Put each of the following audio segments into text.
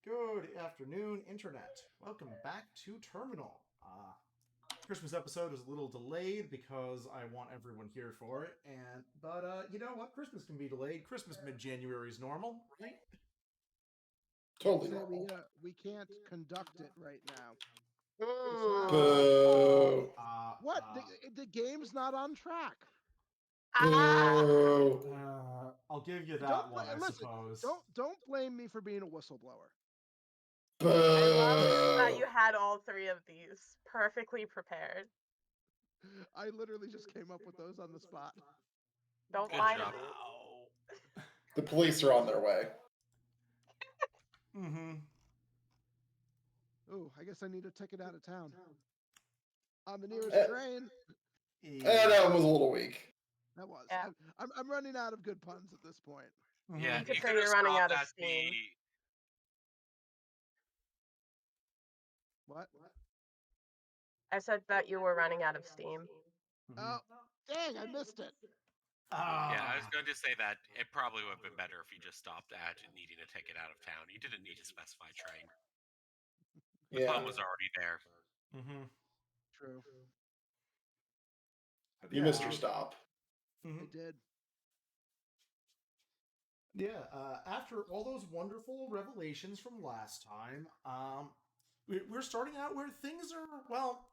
Good afternoon, Internet. Welcome back to Terminal. Christmas episode is a little delayed because I want everyone here for it, but you know what? Christmas can be delayed. Christmas mid-January is normal, right? Totally Say normal. we can't conduct it right now. Boo. What? The game's not on track. Boo. I'll give you that Don't one, I listen. suppose. Don't blame me for being a whistleblower. I love that you Boo. had all three of these perfectly prepared. I literally just came up with those on the spot. Don't Good lie job. to me. The police are on their way. Mm-hmm. Ooh, I guess I need a ticket out of town. On the nearest Eh. train. That was a little weak. That was. Yeah. I'm running out of good puns at this point. Yeah, You could you say could you're have running stopped out of at steam. What? I said that you were running out of steam. Oh, dang! I missed it. Yeah, I was going to say that it probably would have been better if you just stopped at needing a ticket out of town. You didn't need to specify train. The Yeah. pun was already there. Mm-hmm. True. You missed your stop. Mm-hmm. I did. Yeah, after all those wonderful revelations from last time, we're starting out where things are, well,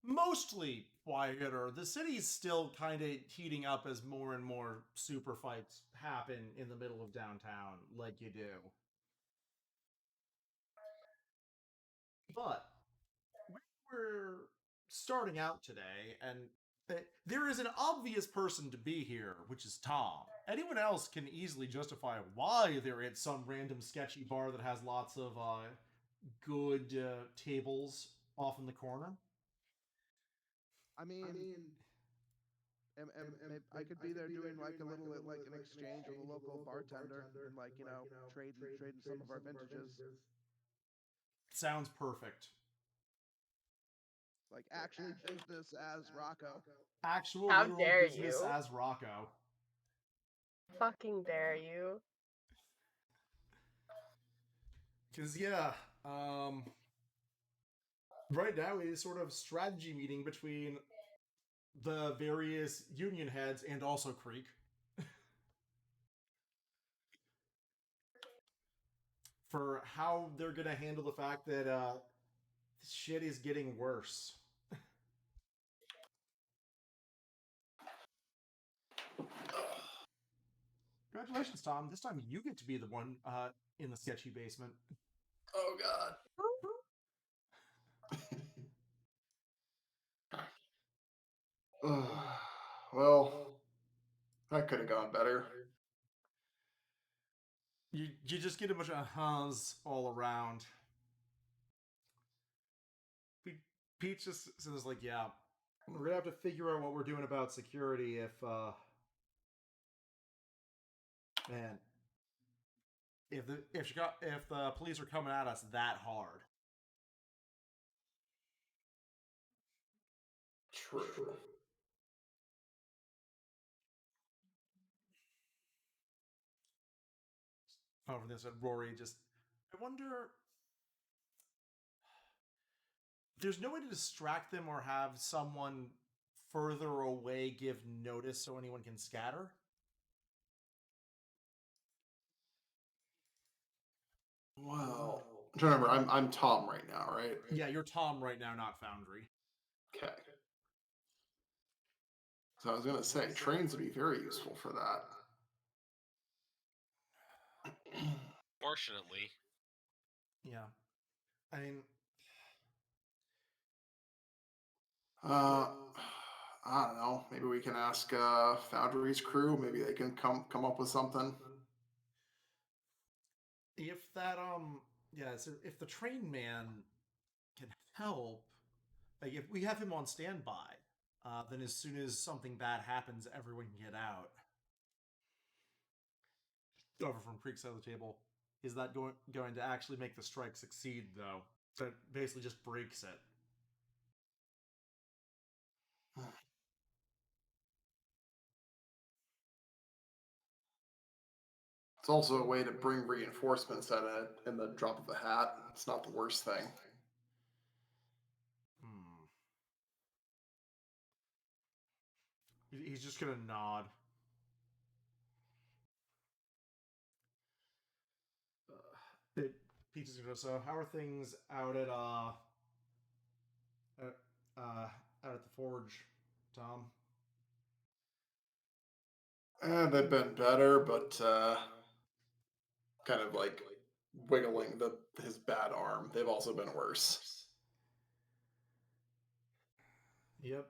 mostly quieter. The city's still kind of heating up as more and more super fights happen in the middle of downtown, like you do. But we're starting out today, and there is an obvious person to be here, which is Tom. Anyone else can easily justify why they're at some random sketchy bar that has lots of good tables off in the corner. I mean, I could be there doing like a little like an exchange with a local bartender and like trading some of our vintages. Sounds perfect. Like actually business as Rocco. Actual How literal dare business you. as Rocco. Fucking dare you. Because, yeah, right now it is sort of strategy meeting between the various union heads and also Creek. For how they're going to handle the fact that shit is getting worse. Congratulations, Tom. This time you get to be the one in the sketchy basement. Oh, God. Well, that could have gone better. You just get a bunch of uhs all around. Pete just says, like, yeah, we're going to have to figure out what we're doing about security if, man, if the police are coming at us that hard. True. Over this, Rory just, I wonder, there's no way to distract them or have someone further away give notice so anyone can scatter? Well, I'm trying to remember. I'm Tom right now, right? Yeah, you're Tom right now, not Foundry. Okay. So I was gonna say trains would be very useful for that. Fortunately, Yeah. I mean, I don't know. Maybe we can ask Foundry's crew. Maybe they can come up with something. if that, yeah, so if the train man can help, like, if we have him on standby, then as soon as something bad happens, everyone can get out. Over from Creek's side of the table. Is that going to actually make the strike succeed, though? That basically just breaks it. It's also a way to bring reinforcements in the drop of a hat. It's not the worst thing. Hmm. He's just gonna nod. Peach is gonna. So, how are things out at, uh, out at the forge, Tom? They've been better, but kind of like wiggling his bad arm. They've also been worse. Yep.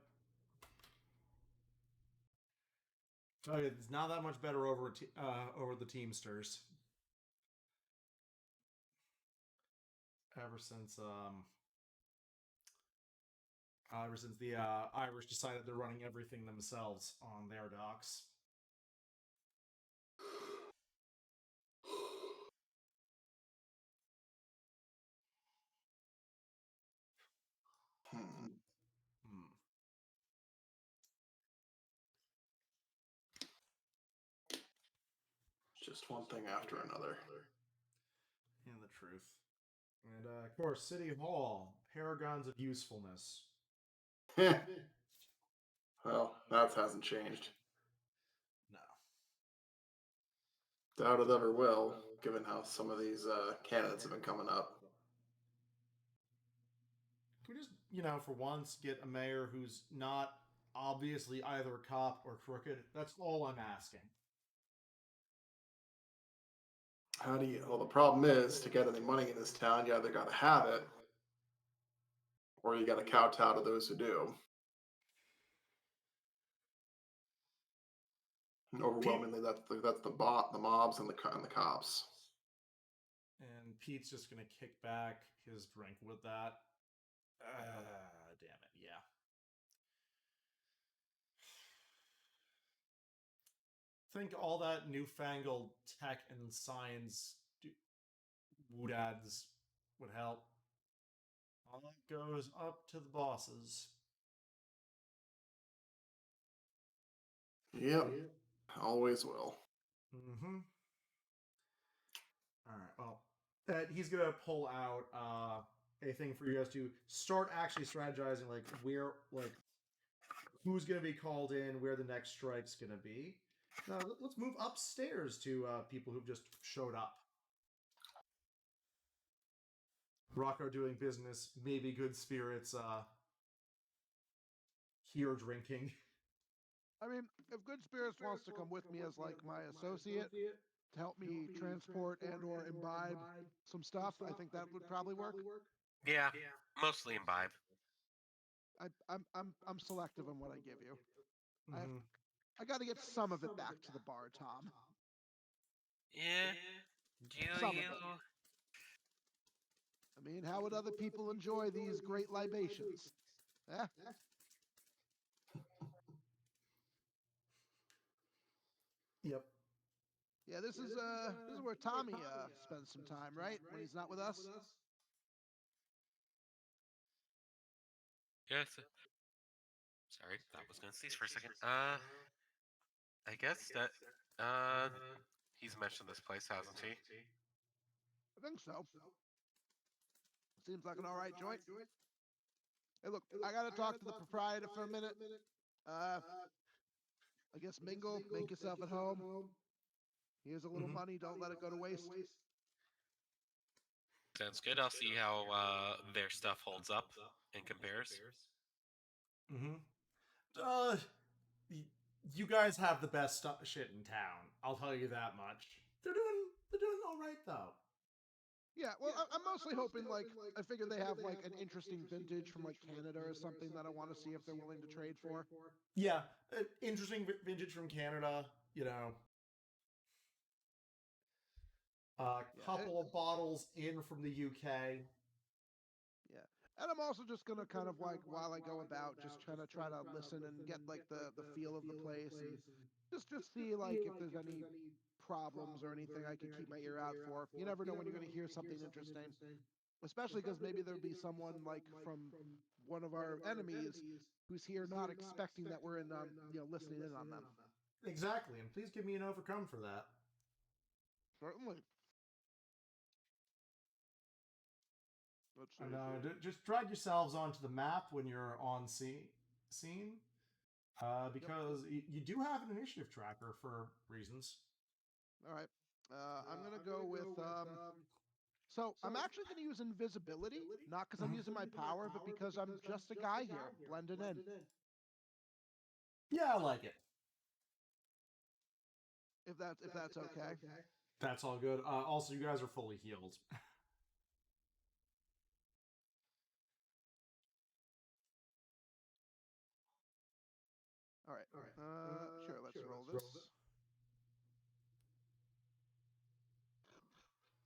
Oh, it's not that much better over the Teamsters. Ever since the Irish decided they're running everything themselves on their docks. Hmm. Hmm. Just one thing after another. And the truth. And of course, City Hall, paragons of usefulness. Well, that hasn't changed. No. Doubt it ever will, given how some of these candidates have been coming up. Can we just, for once, get a mayor who's not obviously either a cop or crooked? That's all I'm asking. How do you? Well, the problem is to get any money in this town, you either got to have it, or you got to kowtow to those who do. And overwhelmingly, that's the mobs and the cops. And Pete's just gonna kick back his drink with that. Damn it, yeah. Think all that newfangled tech and science woodads would help. All that goes up to the bosses. Yep, always will. Mm-hmm. All right. Well, he's gonna pull out a thing for you guys to start actually strategizing, like who's gonna be called in, where the next strike's gonna be. Now let's move upstairs to people who've just showed up. Rocco doing business, maybe good spirits. Here drinking. I mean, if Good Spirits wants to come with me as like my associate to help me transport and or imbibe some stuff, I think that would probably work. Yeah, mostly imbibe. I'm selective on what I give you. Mm-hmm. I got to get some of it back to the bar, Tom. Yeah. Do Some you? of it. I mean, how would other people enjoy these great libations? Eh? Yep. Yeah, this is where Tommy spends some time, right? When he's not with us. Yes. Sorry, that was gonna cease for a second. I guess that he's mentioned this place, hasn't he? I think so. Seems like an all right joint. Hey, look, I gotta talk to the proprietor for a minute. I guess mingle, make yourself at home. Here's a little money. Don't let it go to waste. Sounds good. I'll see how their stuff holds up and compares. Mm-hmm. You guys have the best shit in town. I'll tell you that much. They're doing all right though. Yeah, well, I'm mostly hoping, like, I figure they have, like, an interesting vintage from, like, Canada or something that I want to see if they're willing to trade for. Yeah, interesting vintage from Canada. A couple of bottles in from the UK. Yeah. And I'm also just gonna kind of like while I go about just try to listen and get like the feel of the place and just see like if there's any problems or anything I could keep my ear out for. You never know when you're gonna hear something interesting. Especially because maybe there'll be someone like from one of our enemies who's here not expecting that we're in listening in on them. Exactly, and please give me an overcome for that. Certainly. Let's see. And just drag yourselves onto the map when you're on scene, because you do have an initiative tracker for reasons. All right. I'm gonna go with So I'm actually gonna use invisibility, not because I'm using my power, but because I'm just a guy here, blending in. Yeah, I like it. If that's okay. That's all good. Also, you guys are fully healed. All right. Sure. Let's roll this.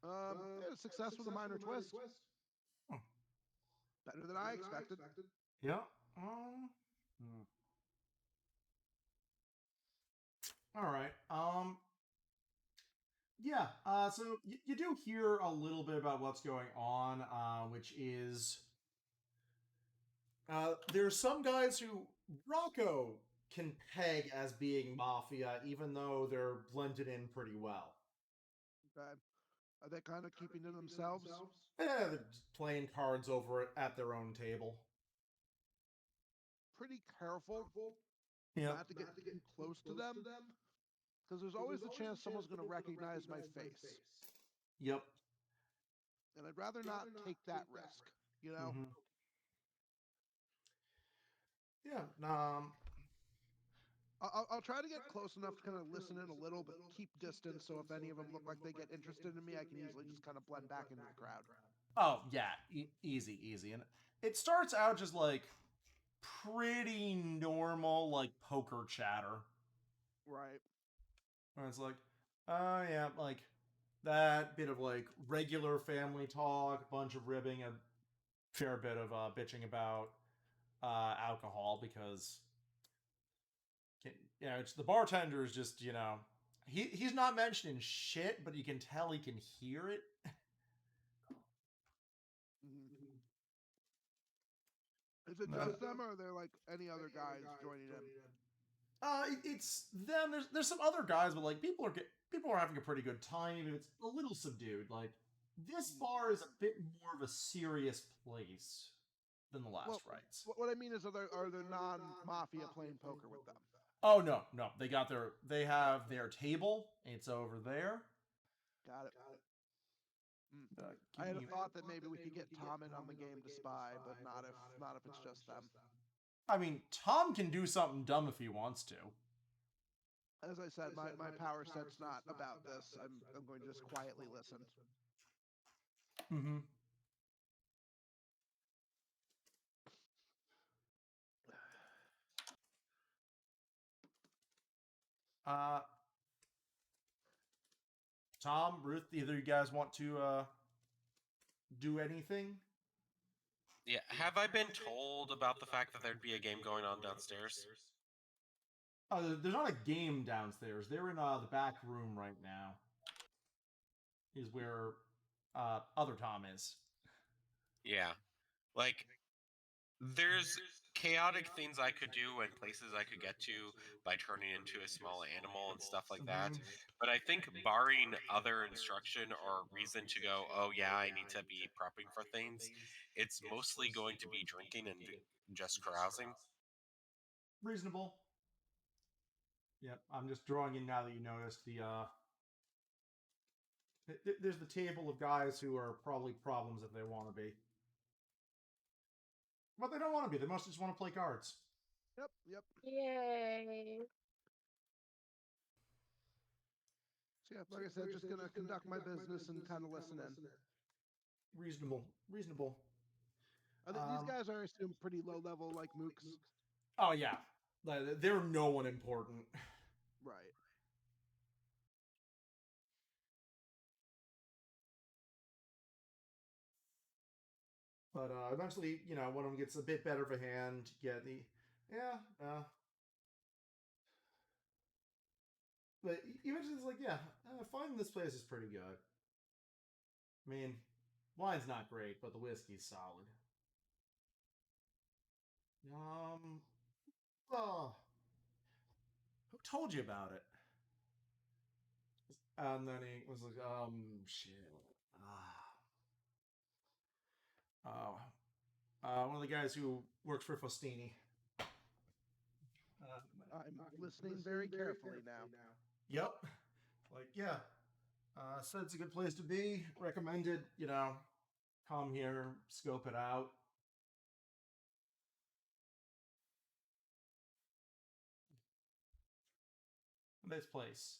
Yeah, success with a minor twist. Better than I expected. Yeah. All right. Yeah. So you do hear a little bit about what's going on, which is there's some guys who Rocco can peg as being mafia, even though they're blended in pretty well. Okay. Are they kind of keeping to themselves? Yeah, they're just playing cards over at their own table. Pretty careful Yeah. not to get too close to them, because there's always the chance someone's going to recognize my face, Yep. and I'd rather not take that risk. You know. Mm-hmm. Yeah. I'll try to get close enough to kind of listen in a little, but keep distance. So if any of them look like they get interested in me, I can easily just kind of blend back into the crowd. Oh yeah, easy. And it starts out just like pretty normal, like poker chatter. Right. And it's like, yeah, like that bit of like regular family talk, a bunch of ribbing, a fair bit of bitching about alcohol because it's the bartender is just he's not mentioning shit, but you can tell he can hear it. Mm-hmm. Is it just them, or are there like any other guys joining in? It's them. There's some other guys, but like people are having a pretty good time. Even if it's a little subdued. Like this bar is a bit more of a serious place than the last rights. What I mean is, are there non-mafia playing poker with them? Oh no. They have their table. It's over there. Got it. I had a thought that maybe we could get Tom in on the game to spy, but not if it's just them. I mean, Tom can do something dumb if he wants to. As I said, my power set's not about this. I'm going to just quietly listen. Mm-hmm. Tom, Ruth, either you guys want to do anything? Yeah, have I been told about the fact that there'd be a game going on downstairs? There's not a game downstairs. They're in the back room right now. Is where other Tom is. Yeah. Like, there's chaotic things I could do and places I could get to by turning into a small animal and stuff like that. But I think barring other instruction or reason to go, oh yeah, I need to be prepping for things, it's mostly going to be drinking and just carousing. Reasonable. Yep, I'm just drawing in now that you noticed there's the table of guys who are probably problems if they want to be. But they don't want to be. They mostly just want to play cards. Yep. Yay. So yeah, like I said, just gonna conduct my business and kind of listen in. Reasonable. These guys are, I assume, pretty low level, like mooks. Oh yeah, they're no one important. Right. But eventually, one of them gets a bit better of a hand. But eventually it's like, finding this place is pretty good. I mean, wine's not great, but the whiskey's solid. Who told you about it? And then he was like, shit. One of the guys who works for Fostini. I'm listening very carefully now. Yep. Like, yeah. Said it's a good place to be. Recommended, come here, scope it out. This place.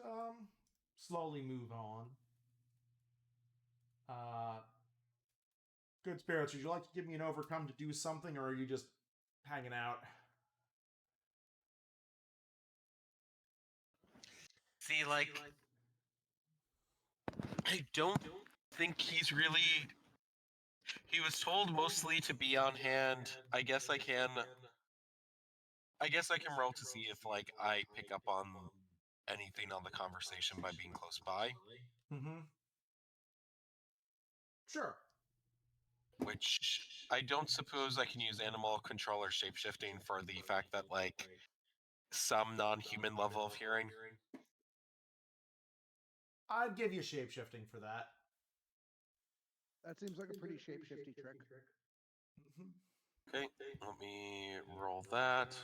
And, slowly move on. Good spirits, would you like to give me an overcome to do something, or are you just hanging out? See, like, I don't think he's really. He was told mostly to be on hand. I guess I can roll to see if like I pick up on anything on the conversation by being close by. Mm-hmm. Sure. Which I don't suppose I can use animal control or shapeshifting for the fact that like some non-human level of hearing. I'd give you shapeshifting for that. That seems like a pretty shapeshifty trick. Okay, let me roll that.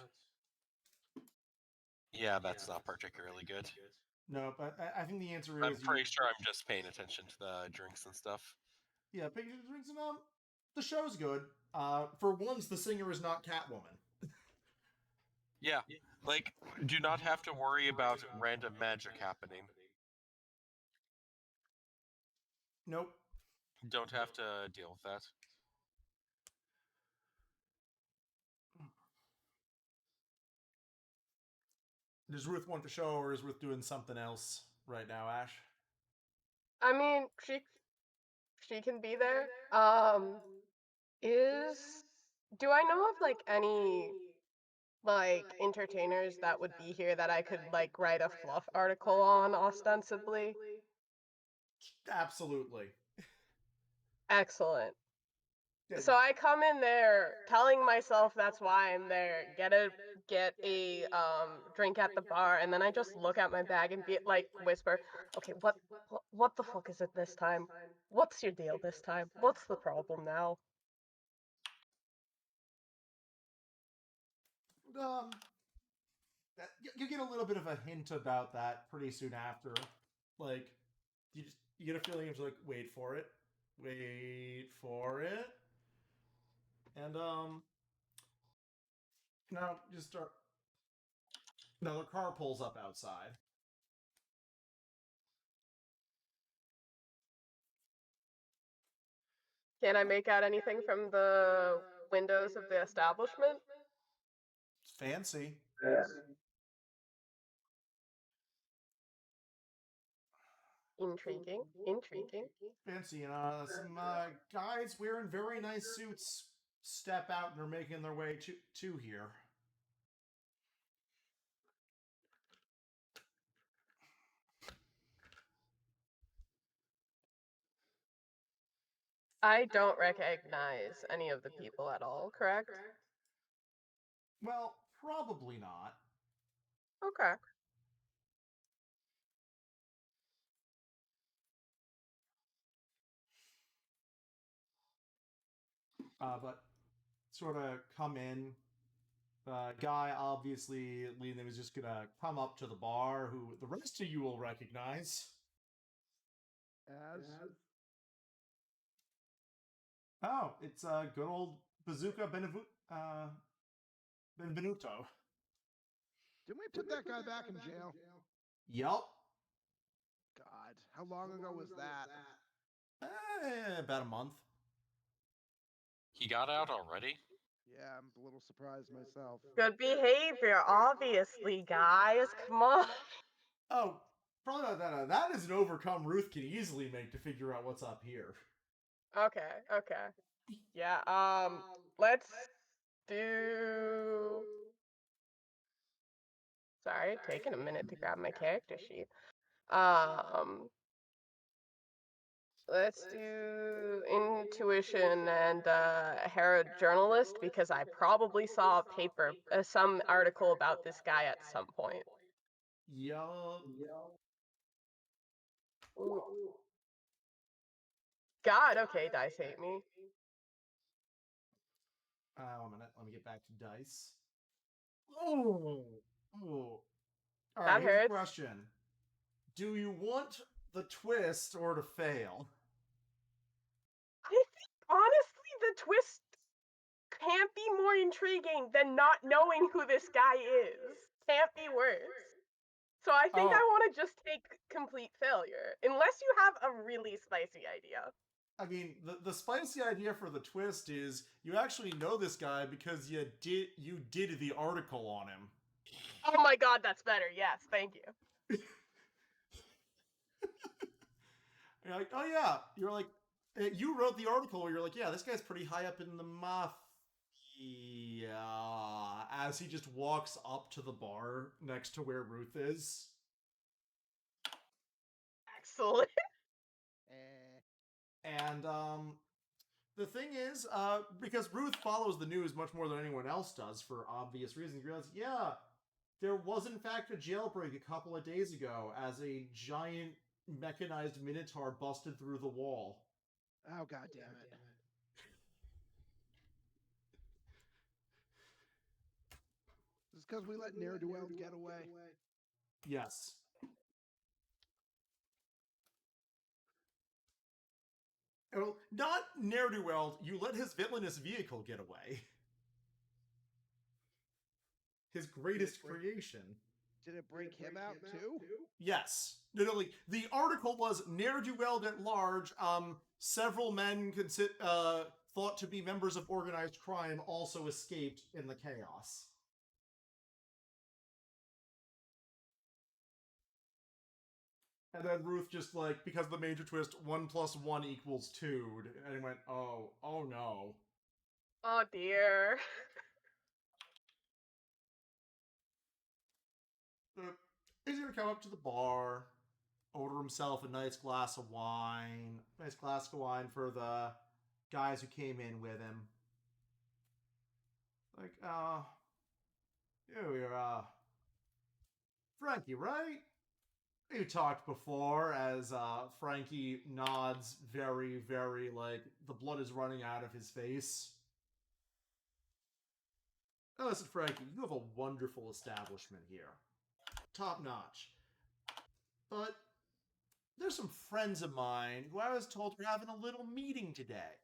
Yeah, that's not particularly good. No, but I think the answer is I'm pretty sure I'm just paying attention to the drinks and stuff. Yeah, pictures, drinks, and the show's good. For once, the singer is not Catwoman. Yeah, like, do not have to worry about random magic happening. Nope. Don't have to deal with that. Does Ruth want the show, or is Ruth doing something else right now, Ash? I mean, she can be there. Do I know of like any like entertainers that would be here that I could like write a fluff article on ostensibly? Absolutely. Excellent. Yeah. So I come in there telling myself that's why I'm there. Get a drink at the bar, and then I just look at my bag and be like whisper, "Okay, what the fuck is it this time? What's your deal this time? What's the problem now?" You get a little bit of a hint about that pretty soon after. Like, you get a feeling of like, wait for it, and now just start. Another car pulls up outside. Can I make out anything from the windows of the establishment? It's fancy. Intriguing. Intriguing. Fancy, and some guys wearing very nice suits step out and are making their way to here. I don't recognize any of the people at all, correct? Well, probably not. Okay. But sort of come in. The guy obviously Liam is just gonna come up to the bar, who the rest of you will recognize. As Oh, it's good old Bazooka Benvenuto. didn't we put that guy back in jail? Yup. God, how long ago was that? About a month. He got out already? Yeah, I'm a little surprised myself. Good behavior, obviously, guys. Come on. Oh, probably not that. That is an overcome Ruth can easily make to figure out what's up here. Okay, okay. Yeah, let's do... Sorry, taking a minute to grab my character sheet. Let's do intuition and Herod journalist because I probably saw a paper, some article about this guy at some point. Yup. Ooh. God, okay, dice hate me. 1 minute. Let me get back to dice. Oh. Oh. All right, That here's the hurts. question. Do you want the twist or to fail? I think honestly the twist can't be more intriguing than not knowing who this guy is. Can't be worse. So I think I want to just take complete failure, unless you have a really spicy idea. I mean, the spicy idea for the twist is you actually know this guy because you did the article on him. Oh my god, that's better. Yes, thank you. You're like, oh yeah. You're like, you wrote the article where you're like, yeah, this guy's pretty high up in the mafia. As he just walks up to the bar next to where Ruth is. Excellent. And the thing is, because Ruth follows the news much more than anyone else does for obvious reasons, you realize, yeah, there was in fact a jailbreak a couple of days ago as a giant mechanized minotaur busted through the wall. Oh, god damn it. This is because we let ne'er-do-well get away. Yes. Well, not ne'er-do-well, you let his villainous vehicle get away. His greatest creation. Did it break him out too? Yes. No, like, the article was ne'er-do-well at large. Several men thought to be members of organized crime also escaped in the chaos. And then Ruth just like, because of the major twist, 1 + 1 = 2, and went, oh no. Oh dear. He's gonna come up to the bar, order himself a nice glass of wine. Nice glass of wine for the guys who came in with him. Like, you're, Frankie, right? You talked before as, Frankie nods very, very, like, the blood is running out of his face. Oh, listen, Frankie, you have a wonderful establishment here. Top notch. But there's some friends of mine who I was told were having a little meeting today.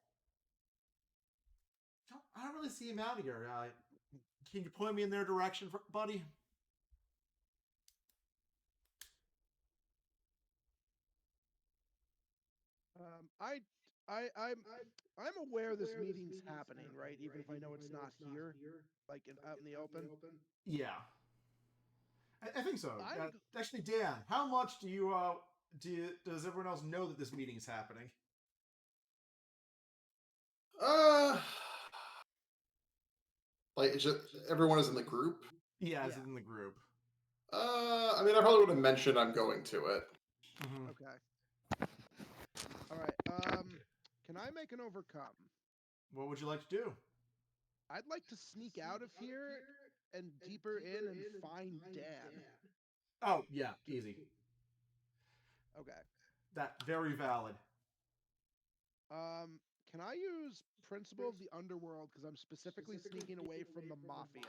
I don't really see him out here. Can you point me in their direction, buddy? I'm aware this meeting's happening, right? Even if I know it's not here, like out in the open. Yeah, I think so. Actually, Dan, how much does everyone else know that this meeting is happening? Like, it's just everyone is in the group. Yeah, it's in the group. I mean, I probably would have mentioned I'm going to it. Mm-hmm. Okay. All right. Can I make an overcome? What would you like to do? I'd like to sneak out of here and deeper in and find Dan. Oh, yeah, easy. Okay. That very valid. Can I use Principle of the Underworld because I'm specifically sneaking away from the Mafia?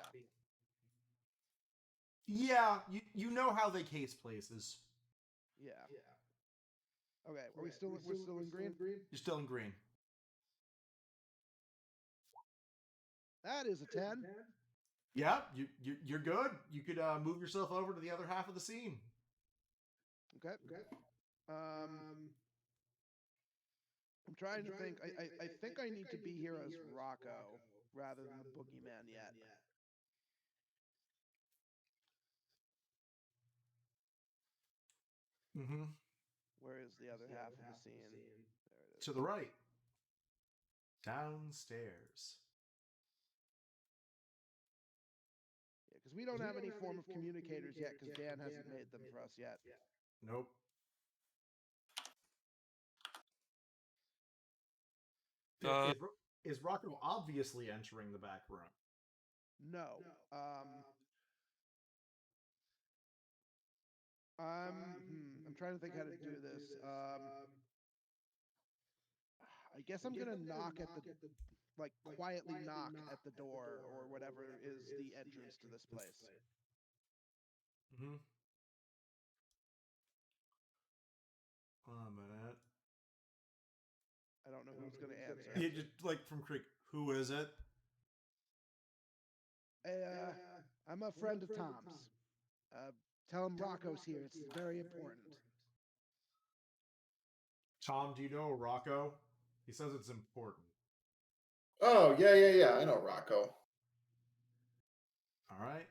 Yeah, you know how they case places. Yeah. Okay, we're still in green? You're still in green. That is a 10. Yeah, you're good. You could move yourself over to the other half of the scene. Okay. I'm trying to think. I think I need to be here as Rocco rather than the boogeyman yet. Mm-hmm. Where is the other half of the scene? There it is. To the right. Downstairs. Yeah, because we don't have any form of communicators yet because Dan hasn't made them for us yet. Nope. Uh, Is Rocco obviously entering the back room? No. I'm trying to think how to do this. I guess I'm gonna knock at the like quietly knock at the door or whatever is the entrance to this place. Mm-hmm. 1 minute. I don't know who's gonna answer. Yeah, just like from Creek. Who is it? I'm a friend of Tom's. Tell him Rocco's here. It's very important. Tom, do you know Rocco? He says it's important. Oh, yeah. I know Rocco. All right.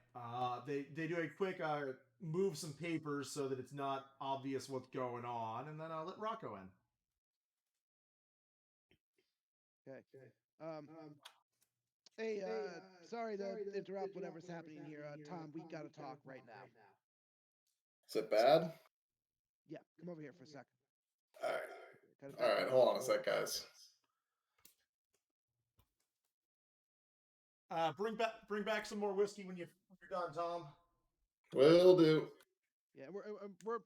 They do a quick move some papers so that it's not obvious what's going on, and then I'll let Rocco in. Okay. Hey, sorry to interrupt whatever's happening here. Tom, we gotta talk right now. Is it bad? Yeah, come over here for a second. All right, hold on a sec, guys. Bring back some more whiskey when you're done, Tom. Will do. Yeah,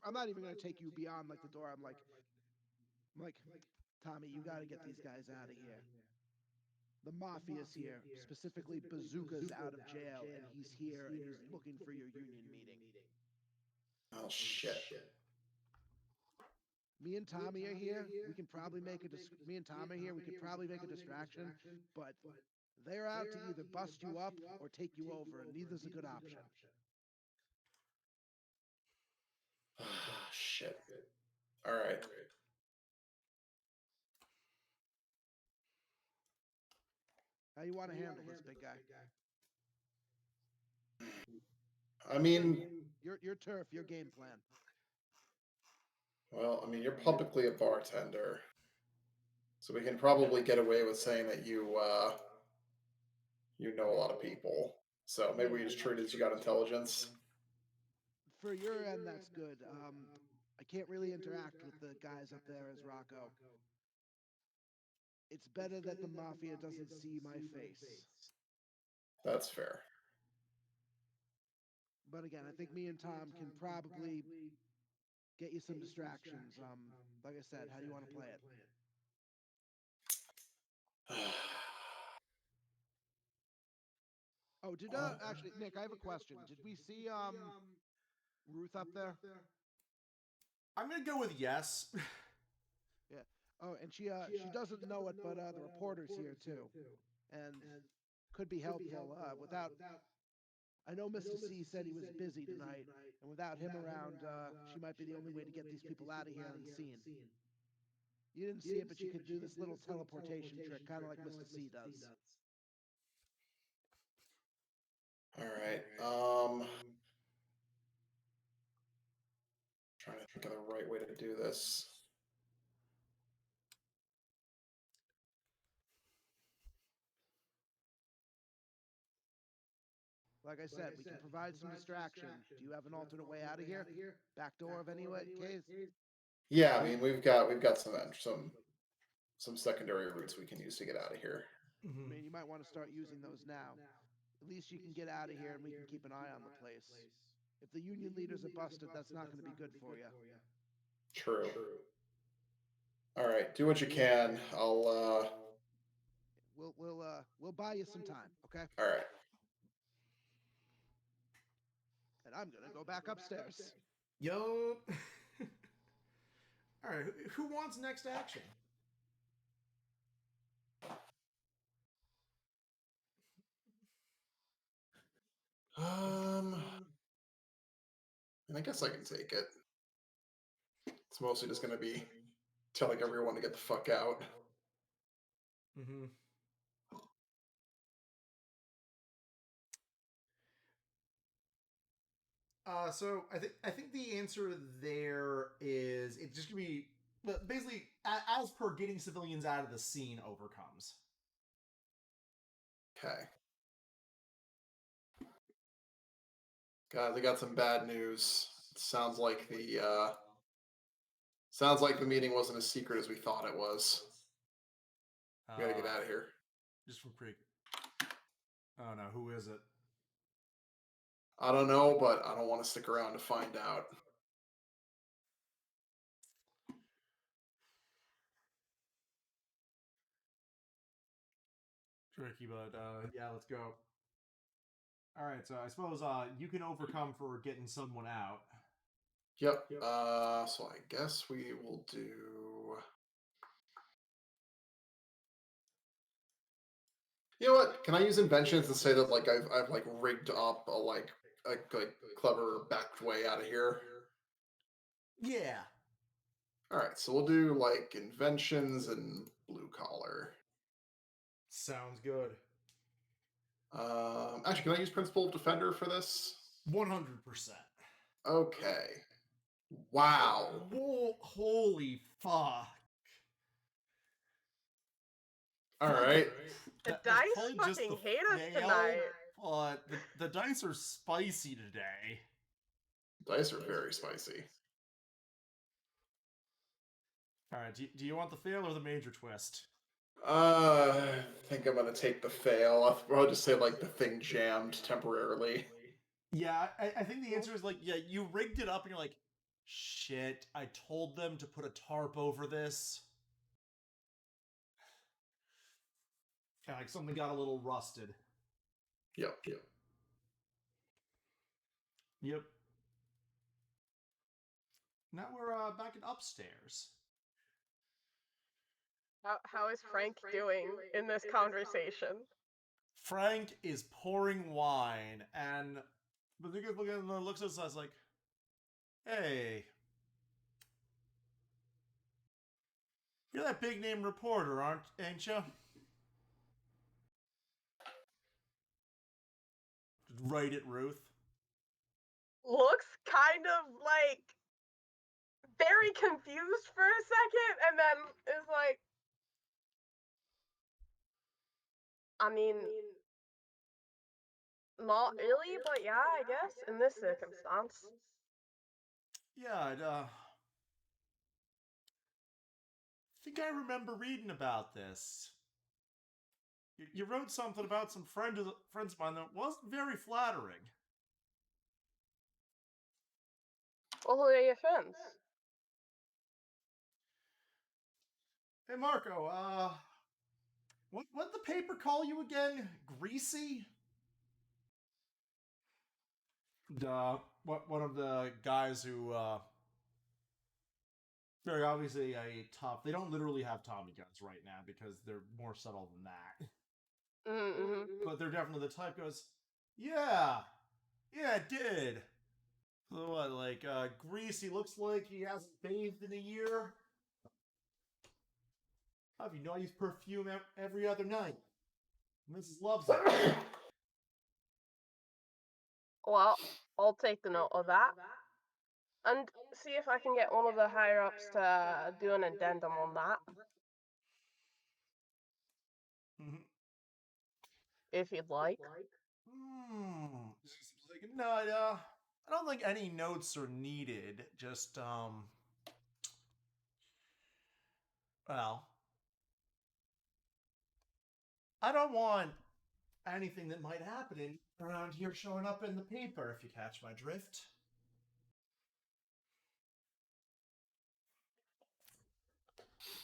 I'm not even gonna take you beyond like the door. I'm like, Tommy, you gotta get these guys out of here. The mafia's here, specifically Bazooka's out of jail, and he's here and he's looking for your union meeting. Oh shit. Me and Tommy are here. We can probably make me and Tom are here. We could probably make a distraction, but they're out to either bust you up or take you over, and neither's a good option. Shit. All right. How you want to handle this, big guy? I mean, your turf, your game plan. well, I mean, you're publicly a bartender, so we can probably get away with saying that you know a lot of people. So maybe we just treat it as you got intelligence. For your end, that's good. I can't really interact with the guys up there as Rocco. It's better that the mafia doesn't see my face. That's fair. But again, I think me and Tom can probably get you some distractions. Like I said, how do you want to play it? Oh, actually, Nick, I have a question. Did we see Ruth up there? I'm gonna go with yes. Yeah. Oh, and she doesn't know it, but the reporter's here too, and could be helpful. Without, I know Mr. C said he was busy tonight, and without him around, she might be the only way to get these people out of here unseen. You didn't see it, but you could do this little teleportation trick, kind of like Mr. C does. All right. Trying to think of the right way to do this. Like I said, we can provide some distraction. Do you have an alternate way out of here? Back door of any case? Yeah, I mean we've got some secondary routes we can use to get out of here. I mean, you might want to start using those now. At least you can get out of here and we can keep an eye on the place. If the union leaders are busted, that's not going to be good for you. True. All right, do what you can. I'll We'll buy you some time, okay? All right. And I'm gonna go back upstairs. Yo. All right, who wants next action? And I guess I can take it. It's mostly just gonna be telling everyone to get the fuck out. Mm-hmm. So I think the answer there is it's just gonna be basically as per getting civilians out of the scene overcomes. Okay. Guys, I got some bad news. It sounds like the meeting wasn't as secret as we thought it was. We gotta get out of here. Just from Creek. Oh no, who is it? I don't know, but I don't want to stick around to find out. Tricky, but yeah, let's go. All right, so I suppose you can overcome for getting someone out. Yep. So I guess we will do. You know what? Can I use inventions and say that like I've like rigged up a clever back way out of here? Yeah. All right, so we'll do like inventions and blue collar. Sounds good. Actually, can I use principle of defender for this? 100%. Okay. Wow. Whoa, holy fuck. All right. The That's dice probably just fucking the hate us fail, tonight. But the dice are spicy today. Dice are very spicy. All right, do you want the fail or the major twist? I think I'm gonna take the fail. I'll just say like the thing jammed temporarily. Yeah, I think the answer is like, yeah, you rigged it up and you're like, shit, I told them to put a tarp over this. Yeah, like something got a little rusted. Yep. Yep. Now we're back in upstairs. How is Frank doing in this conversation? Frank is pouring wine, and the nigga looks at us like, hey, you're that big name reporter, ain't you? Right at Ruth. Looks kind of like very confused for a second, and then is like, I mean, not really, but yeah, I guess in this circumstance. Yeah, I think I remember reading about this. You wrote something about some friends of mine that wasn't very flattering. Well, who are your friends? Hey, Marco, what the paper call you again? Greasy? One of the guys who, very obviously a tough. They don't literally have Tommy guns right now because they're more subtle than that. Mm-hmm. But they're definitely the type goes, yeah, it did. So what, like, Greasy looks like he hasn't bathed in a year? How do you know I use perfume every other night? Mrs. loves it. Well, I'll take the note of that. And see if I can get one of the higher ups to do an addendum on that. Mm-hmm. If you'd like. No, I don't think any notes are needed. Just, well, I don't want anything that might happen around here showing up in the paper, if you catch my drift.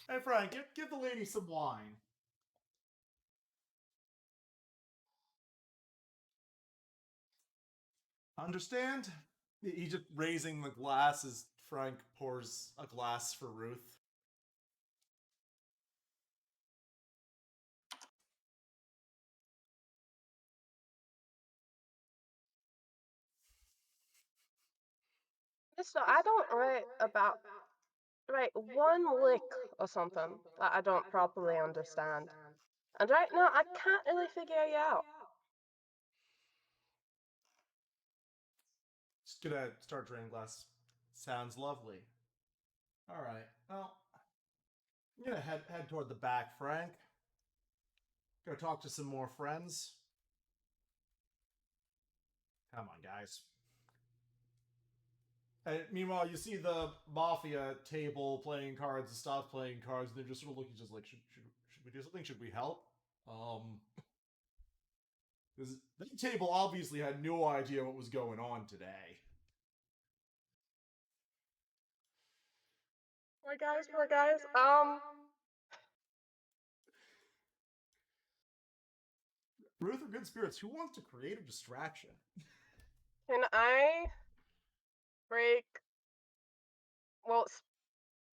Hey, Frank, give the lady some wine. Understand? He's just raising the glass as Frank pours a glass for Ruth. So I don't write one lick or something that I don't properly understand. And right now I can't really figure you out. Just gonna start draining glass. Sounds lovely. All right. Well, I'm gonna head toward the back, Frank. Go talk to some more friends. Come on, guys. Meanwhile, you see the mafia table playing cards and stops playing cards, and they're just sort of looking, just like, should Should we do something? Should we help? Because that table obviously had no idea what was going on today. Poor guys, poor guys. Ruth or Good Spirits, who wants to create a distraction? Can I break? Well,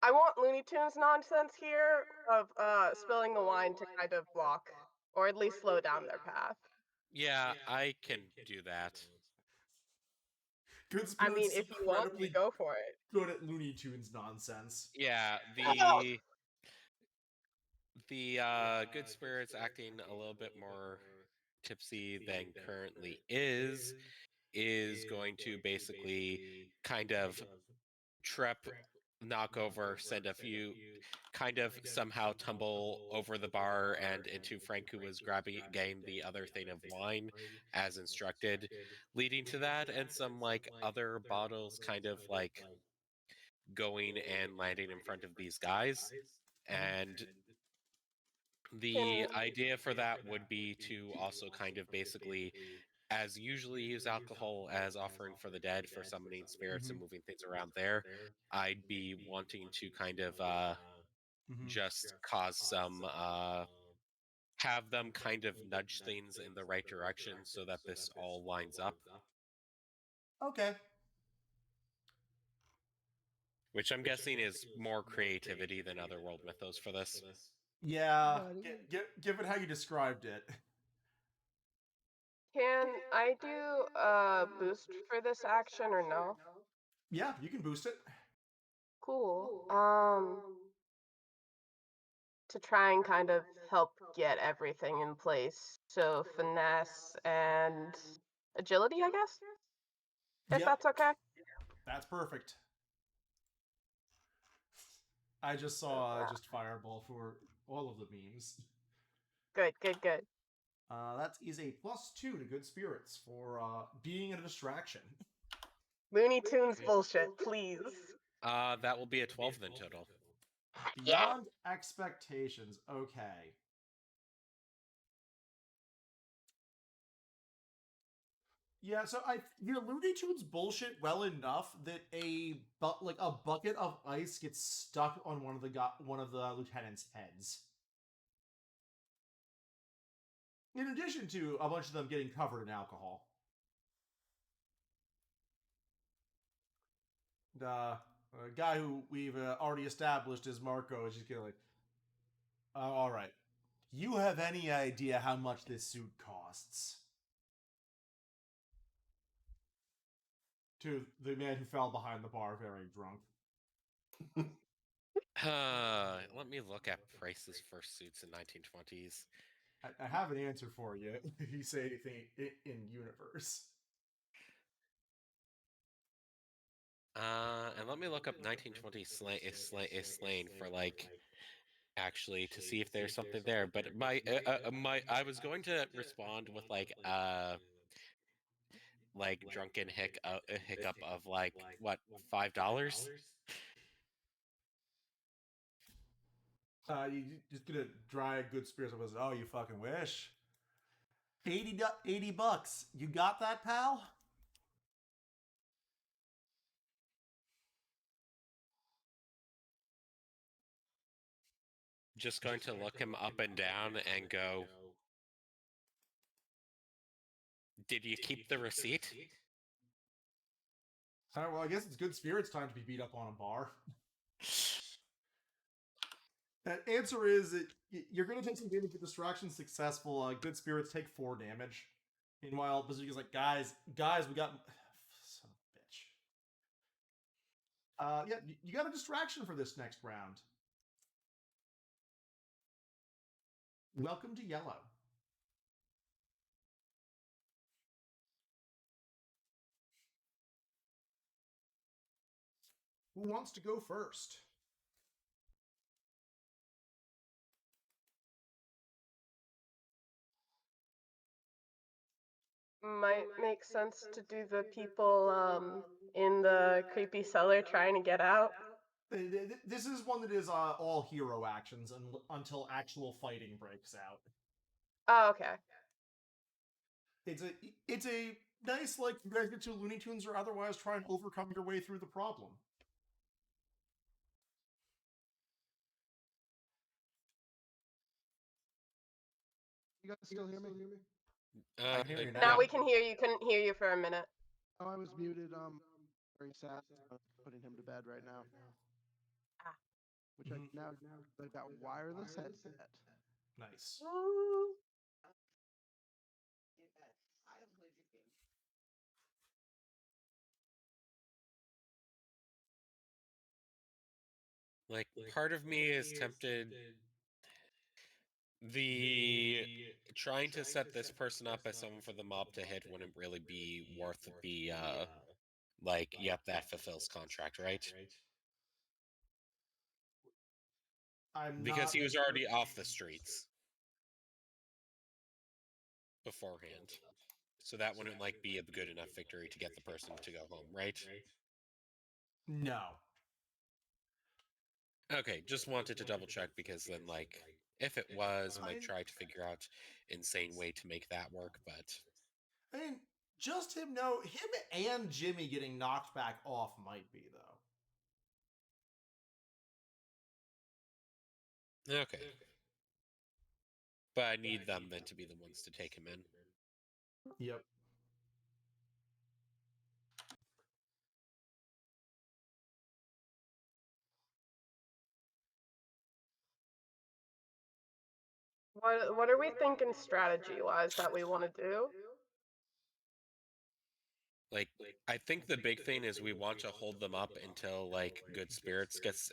I want Looney Tunes nonsense here of spilling the wine to kind of block or at least slow down their path. Yeah, I can do that. Good I mean, Spirits if you want to, go for it. good at Looney Tunes nonsense. Yeah, the good spirits acting a little bit more tipsy than currently is going to basically kind of trip, knock over, send a few, kind of somehow tumble over the bar and into Frank, who was getting the other thing of wine as instructed, leading to that, and some like other bottles kind of like going and landing in front of these guys. And the idea for that would be to also kind of basically, as usually, use alcohol as offering for the dead for summoning spirits and moving things around there. I'd be wanting to kind of just cause some have them kind of nudge things in the right direction so that this all lines up. Okay. Which I'm guessing is more creativity than Otherworld mythos for this. Yeah, given how you described it. Can I do a boost for this action or no? Yeah, you can boost it. Cool. To try and kind of help get everything in place. So finesse and agility, I guess? If that's okay. That's perfect. I just saw just fireball for all of the memes. Good, good, good. That is a +2 to Good Spirits for being a distraction. Looney Tunes bullshit, please. That will be a 12 then total. Beyond expectations. Okay. Yeah, so you're Looney Tunes bullshit well enough that a bucket of ice gets stuck on one of the lieutenants' heads. In addition to a bunch of them getting covered in alcohol. A guy who we've already established as Marco is just gonna like, all right. You have any idea how much this suit costs? To the man who fell behind the bar very drunk. Let me look at prices for suits in 1920s. I have an answer for you if you say anything in universe. And let me look up 1920 is slain for like actually to see if there's something there. But my I was going to respond with like drunken hiccup of like what, $5. You just gonna dry Good Spirits up and say, oh, you fucking wish. $80. You got that, pal? Just going to look him up and down and go, did you keep the receipt? All right, well, I guess it's Good Spirits time to be beat up on a bar. That answer is that you're going to take some damage if distraction successful. Good Spirits take 4 damage. Meanwhile, Bazooka's like, guys, we got... Son of a bitch. Yeah, you got a distraction for this next round. Welcome to Yellow. Who wants to go first? Might make sense to do the people in the creepy cellar trying to get out. This is one that is all hero actions until actual fighting breaks out. Oh, okay. It's a nice, like, you guys get to Looney Tunes or otherwise try and overcome your way through the problem. You guys still hear me? I can hear you Now now. we can hear you. Couldn't hear you for a minute. Oh, I was muted. Very sad. Putting him to bed right now. Ah. Which I now I've got wireless headset. Nice. Like, part of me is tempted. The trying to set this person up as someone for the mob to hit wouldn't really be worth the like, yep, that fulfills contract, right? Because he was already off the streets beforehand. So that wouldn't, like, be a good enough victory to get the person to go home, right? No. Okay, just wanted to double check because then, like, if it was, I might try to figure out insane way to make that work, but I mean, just him and Jimmy getting knocked back off might be, though. okay. But I need them then to be the ones to take him in. Yep. What are we thinking strategy-wise that we want to do? Like, I think the big thing is we want to hold them up until, like, Good Spirits gets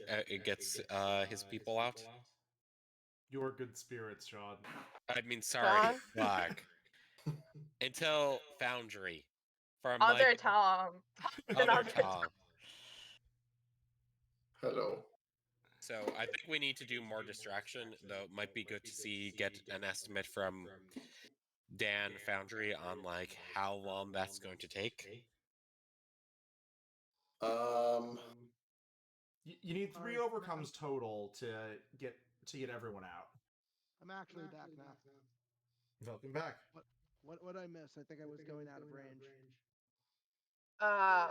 his people out. Your good spirits, Sean. I mean, sorry, Sean? fuck. Until Foundry. From, Other like, Tom. other Tom. Hello. So I think we need to do more distraction, though it might be good to get an estimate from Dan Foundry on, like, how long that's going to take. You need 3 overcomes total to get everyone out. I'm actually back now. Welcome back. What I miss? I think I was going out of range.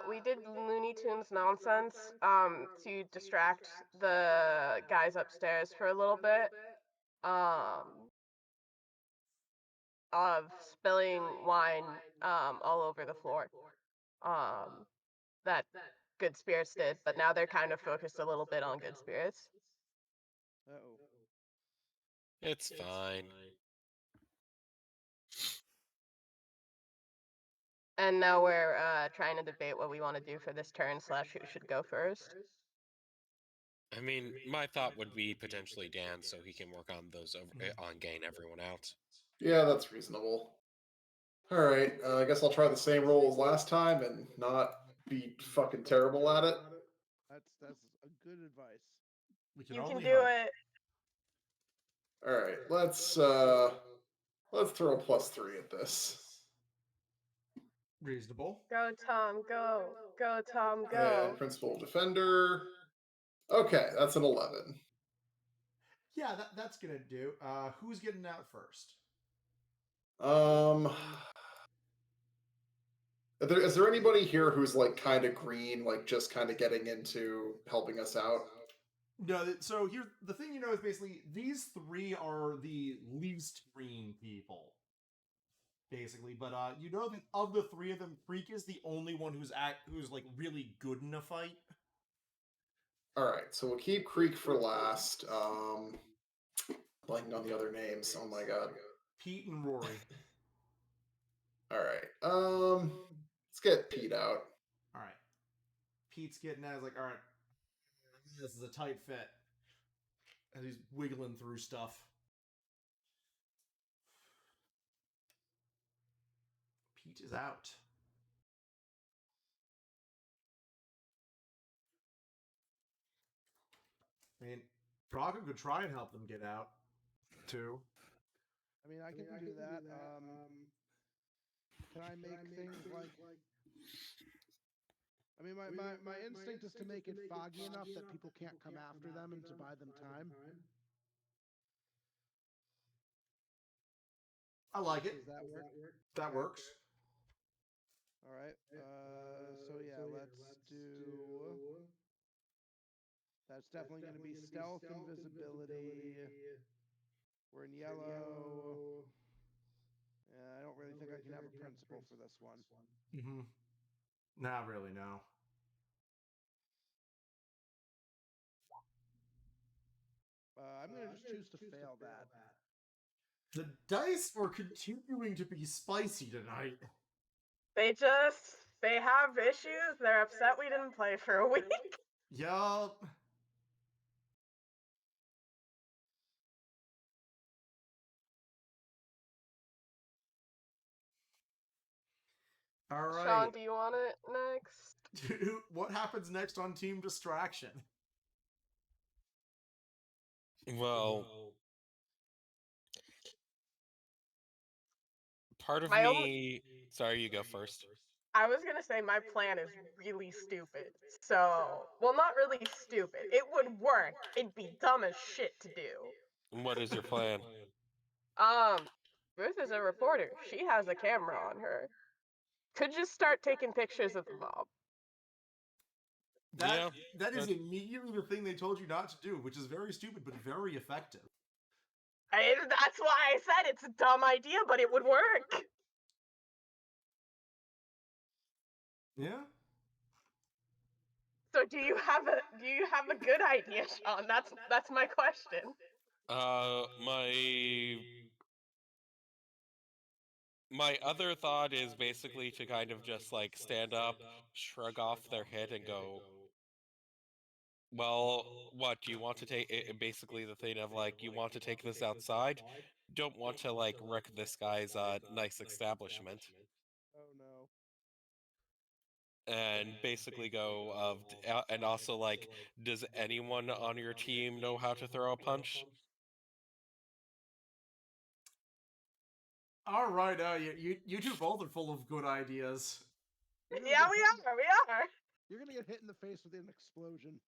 We did Looney Tunes nonsense to distract the guys upstairs for a little bit. Of spilling wine all over the floor. That Good Spirits did, but now they're kind of focused a little bit on Good Spirits. Uh-oh. It's fine. And now we're trying to debate what we want to do for this turn / who should go first. I mean, my thought would be potentially Dan, so he can work on those on getting everyone out. Yeah, that's reasonable. All right, I guess I'll try the same role as last time and not be fucking terrible at it. That's a good advice. We can You only can do hope. it. All right, let's throw a +3 at this. Reasonable. Go, Tom, go. Go, Tom, And go. Principal Defender. Okay, that's an 11. Yeah, that's gonna do. Who's getting out first? Is there anybody here who's like kind of green, like just kind of getting into helping us out? No, so here the thing is basically these 3 are the least green people. Basically, but you know that of the 3 of them, Freak is the only one who's like really good in a fight. All right, so we'll keep Creek for last. Blanking on the other names. Oh my god. Pete and Rory. All right. Let's get Pete out. All right. Pete's getting out. He's like, all right, this is a tight fit. And he's wiggling through stuff. Pete is out. I mean, Drago could try and help them get out, too. I mean, I can do that. Can I make things like I mean, my instinct is to make it foggy enough that people can't come after them and to buy them time. I like it. Does that work? That works. All right. So yeah, let's do. That's definitely going to be stealth and visibility. We're in yellow. I don't really think I can have a principal for this one. Mm-hmm. Not really, no. I'm going to just choose to fail that. The dice are continuing to be spicy tonight. They have issues. They're upset we didn't play for a week. Yup. All right. Sean, do you want it next? What happens next on Team Distraction? Well, part of My me. Sorry, you go first. I was gonna say my plan is really stupid. So, well, not really stupid. It would work. It'd be dumb as shit to do. What is your plan? Ruth is a reporter. She has a camera on her. Could just start taking pictures of the mob. That is immediately the thing they told you not to do, which is very stupid but very effective. That's why I said it's a dumb idea, but it would work. Yeah. So do you have a good idea, Sean? That's my question. My other thought is basically to kind of just like stand up, shrug off their head, and go, well, what do you want to take? Basically, the thing of like, you want to take this outside? Don't want to like wreck this guy's nice establishment, Oh no. and basically go and also like, does anyone on your team know how to throw a punch? All right. You two both are full of good ideas. Yeah, we are. You're gonna get hit in the face with an explosion.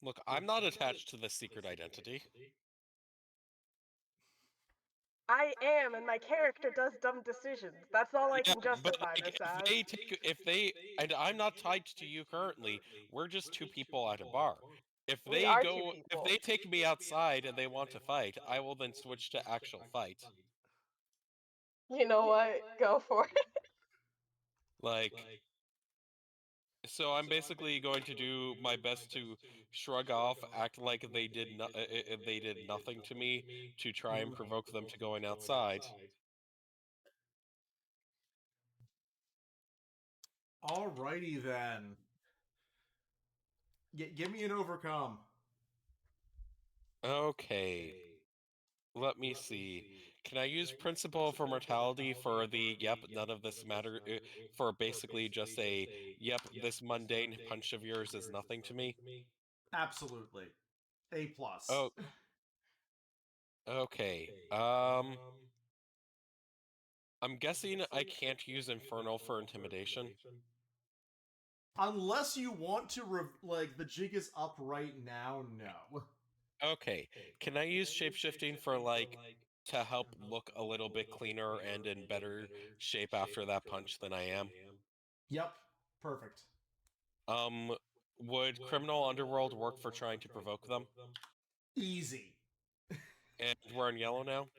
Look, I'm not attached to this secret identity. I am, and my character does dumb decisions. That's all I Yeah, can but justify like, this as. and I'm not tied to you currently. We're just two people at a bar. If We are two if people. they take me outside and they want to fight, I will then switch to actual fight. You know what? Go for it. Like, so I'm basically going to do my best to shrug off, act like they did nothing to me, to try and provoke them to going outside. Alrighty then. Give me an overcome. Okay. Let me see. Can I use Principle for Mortality for the yep, none of this matter, for basically just a yep, this mundane punch of yours is nothing to me? Absolutely. A plus. Oh. Okay. I'm guessing I can't use Infernal for Intimidation. Unless you want to like the jig is up right now, no. Okay. Can I use Shapeshifting for like to help look a little bit cleaner and in better shape after that punch than I am? Yep. Perfect. Would Criminal Underworld work for trying to provoke them? Easy. And we're in yellow now?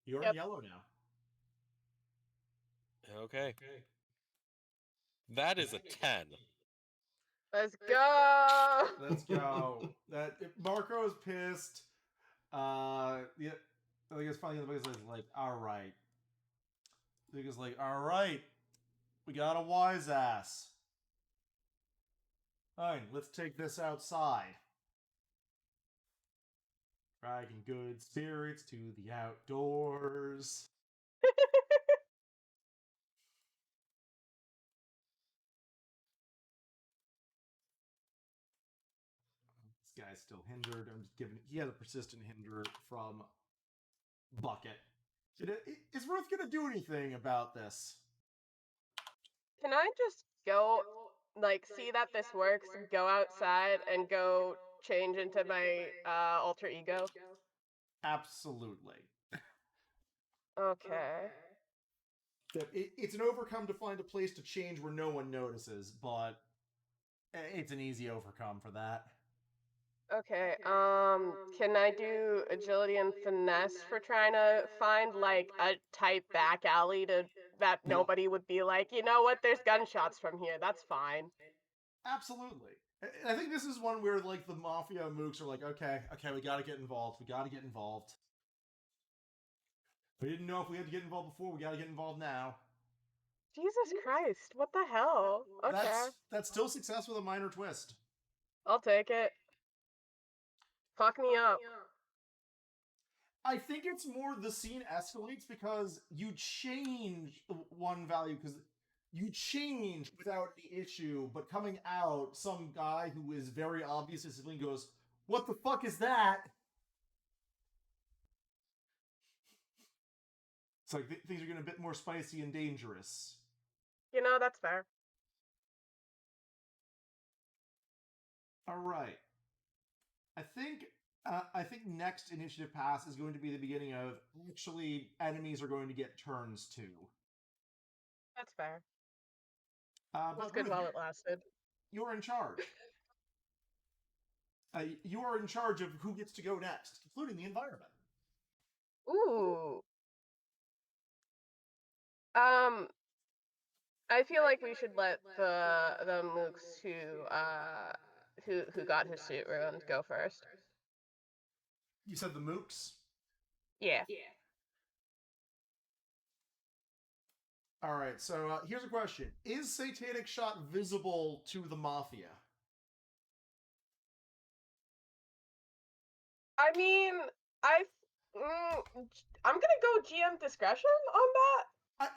You're Yep. in yellow now. Okay. That is a 10. Let's go. Let's go. Marco is pissed. Yeah, I think it's funny. The biggest is like, all right. I think it's like, all right. We got a wise ass. Fine, let's take this outside. Dragging good spirits to the outdoors. This guy's still hindered. I'm just giving. He has a persistent hinder from Bucket. Is Ruth gonna do anything about this? Can I just go, like, see that this works, go outside, and go change into my alter ego? Absolutely. Okay. It's an overcome to find a place to change where no one notices, but it's an easy overcome for that. Okay, can I do agility and finesse for trying to find, like, a tight back alley that Yeah. nobody would be like, you know what, there's gunshots from here, that's fine. Absolutely. I think this is one where like the mafia mooks are like, okay, we gotta get involved. We gotta get involved. We didn't know if we had to get involved before. We gotta get involved now. Jesus Christ, what the hell? Okay, That's still success with a minor twist. I'll take it. Fuck me up. I think it's more the scene escalates because you change one value because you change without the issue, but coming out, some guy who is very obvious as civilian goes, "What the fuck is that?" It's like things are getting a bit more spicy and dangerous. You know, that's fair. All right. I think next initiative pass is going to be the beginning of actually enemies are going to get turns too. That's fair. But That's good Ruth, while it lasted. you're in charge. You are in charge of who gets to go next, including the environment. Ooh. I feel like we should let the mooks who got his suit ruined go first. You said the mooks? Yeah. All right, so here's a question. Is Satanic Shot visible to the Mafia? I mean, I'm gonna go GM discretion on that.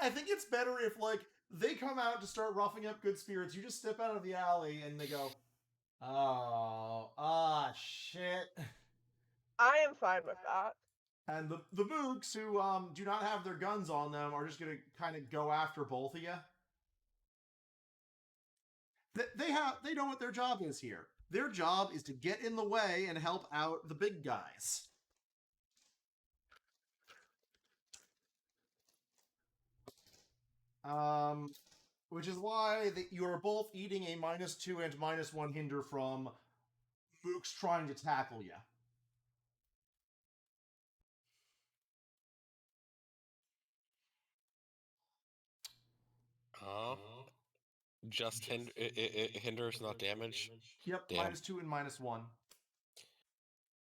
I think it's better if, like, they come out to start roughing up good spirits, you just step out of the alley and they go, shit. I am fine with that. And the mooks who do not have their guns on them are just going to kind of go after both of you. They know what their job is here. Their job is to get in the way and help out the big guys. Which is why you are both eating a -2 and -1 hinder from mooks trying to tackle you. Just hinders, not damage. Yep, Damn. -2 and -1.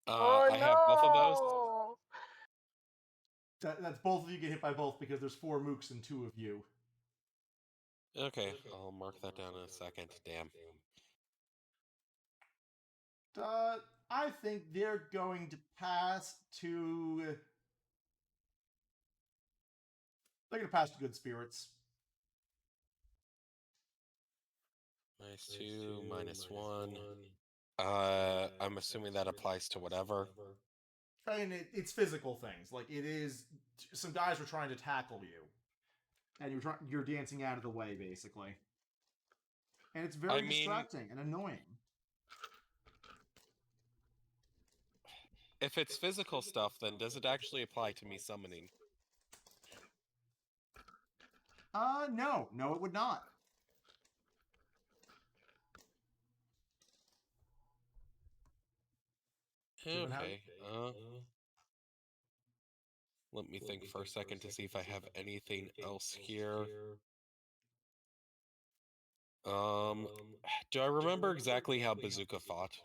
Oh I have both of those. no! That's both of you get hit by both because there's 4 mooks and 2 of you. Okay, I'll mark that down in a second. Damn. I think they're going to pass to. They're going to pass to good spirits. -2, -1. I'm assuming that applies to whatever. I mean, it's physical things. Like, it is. Some guys are trying to tackle you. And you're dancing out of the way, basically. And it's very distracting and annoying. If it's physical stuff, then does it actually apply to me summoning? No. No, it would not. Okay. Let me think for a second to see if I have anything else here. Do I remember exactly how Bazooka fought?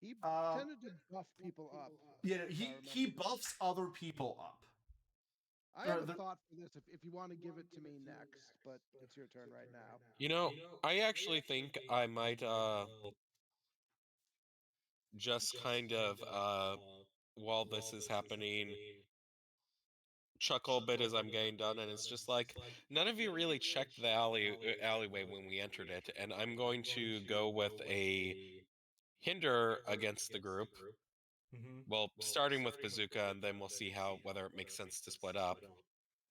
He tended to buff people up. Yeah, he buffs other people up. I have a thought for this if you want to give it to me next, but it's your turn right now. You know, I actually think I might just kind of while this is happening chuckle a bit as I'm getting done, and it's just like none of you really checked the alleyway when we entered it, and I'm going to go with a hinder against the group, Well, starting with bazooka, and then we'll see whether it makes sense to split up.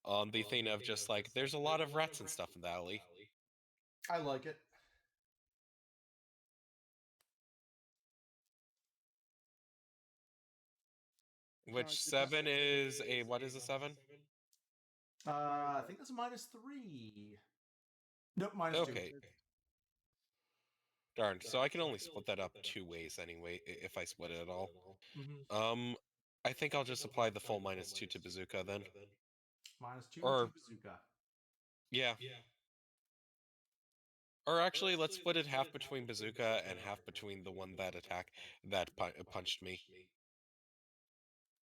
On the thing of just like, there's a lot of rats and stuff in the alley. I like it. Which 7 is a, what is a 7? I think that's -3. Nope, -2. Okay. Darn, so I can only split that up 2 ways anyway, if I split it at all. I think I'll just apply the full -2 to bazooka then. -2 Or- to bazooka. Yeah. Or actually, let's split it half between bazooka and half between the one that punched me.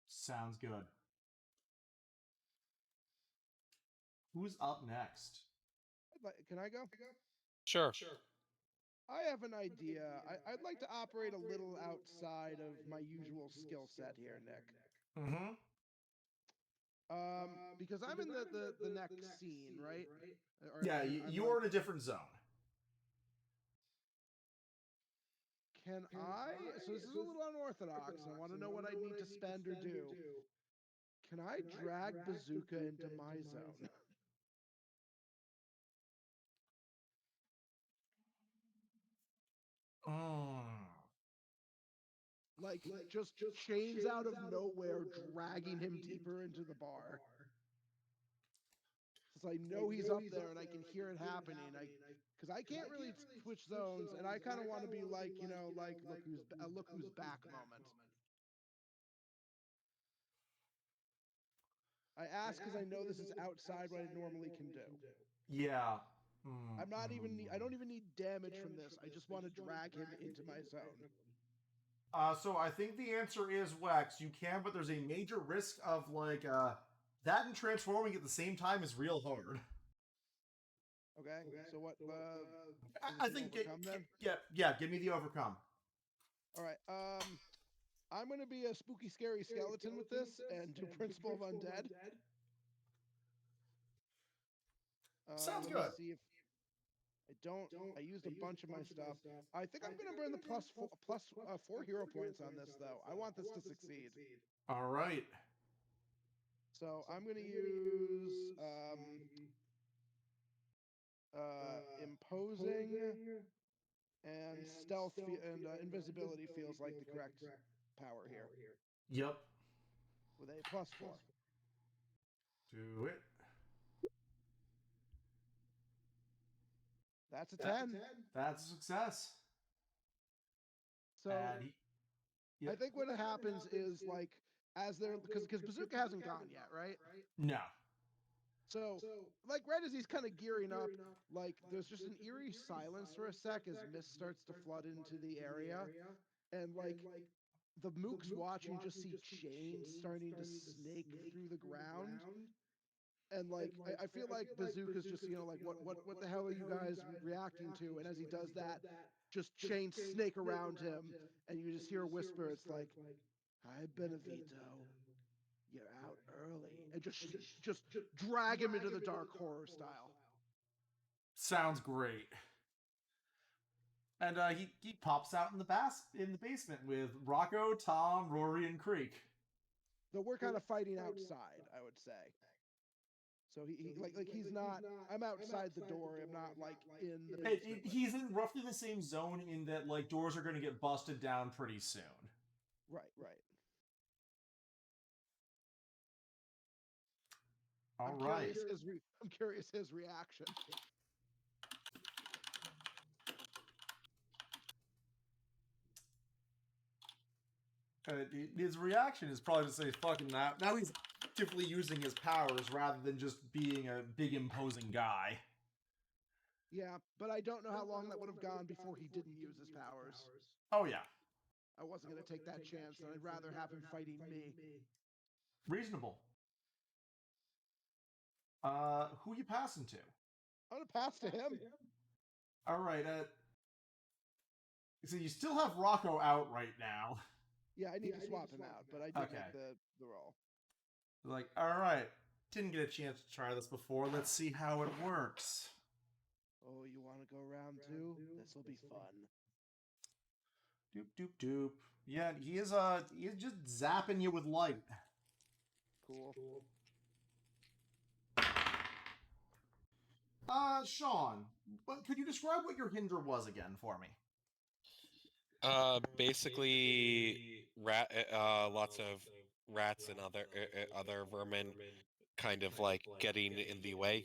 Sounds good. Who's up next? Can I go? Sure. I have an idea. I'd like to operate a little outside of my usual skill set here, Nick. Because I'm in the next scene, right? Or Yeah, you're in a different zone. Can I? So this is a little unorthodox. I want to know what I need to spend or do. Can I drag bazooka into my zone? Like just chains out of nowhere, dragging him deeper into the bar. Since I know he's up there and I can hear it happening, because I can't really switch zones, and I kind of want to be like, like look who's back moment. I ask because I know this is outside what I normally can do. Yeah. I'm not even. I don't even need damage from this. I just want to drag him into my zone. So I think the answer is Wex. You can, but there's a major risk of like that and transforming at the same time is real hard. Okay. So what? I think overcome then. Yeah. Give me the overcome. All right. I'm gonna be a spooky, scary skeleton with this and do Principle of Undead. Sounds let good. Me see if I don't. I used a bunch of my stuff. I think I'm gonna burn the plus 4 hero points on this though. I want this to succeed. All right. So I'm gonna use imposing and stealth and invisibility feels like the correct power here. Yep. With a +4. Do it. That's a 10. That's a success. So I think what happens is like as they're because bazooka hasn't gone yet, right? No. So like right as he's kind of gearing up, like there's just an eerie silence for a sec as mist starts to flood into the area, and like the mooks watching just see chains starting to snake through the ground. And like I feel like bazooka's just like what the hell are you guys reacting to? And as he does that, just chains snake around him, and you just hear a whisper. It's like, "Hi, Benevito, you're out early," and just drag him into the dark horror style. Sounds great. And he pops out in the basement with Rocco, Tom, Rory, and Creek. Though we're kind of fighting outside, I would say. So he he's not. I'm outside the door. I'm not like in the basement. He's in roughly the same zone in that like doors are going to get busted down pretty soon. Right. All right. I'm curious his reaction. His reaction is probably to say, fucking that. Now he's actively using his powers rather than just being a big imposing guy. Yeah, but I don't know how long that would have gone before he didn't use his powers. Oh, yeah. I wasn't going to take that chance, and I'd rather have him fighting me. Reasonable. Who you passing to? I'm going to pass to him. All right, so you still have Rocco out right now. Yeah, I need to swap him out, but I did make the roll. Like, all right, didn't get a chance to try this before. Let's see how it works. Oh, you want to go round 2? This will be fun. Doop, doop, doop. Yeah, he's just zapping you with light. Cool. Sean, but could you describe what your hinder was again for me? Basically, lots of rats and other vermin, kind of like getting in the way,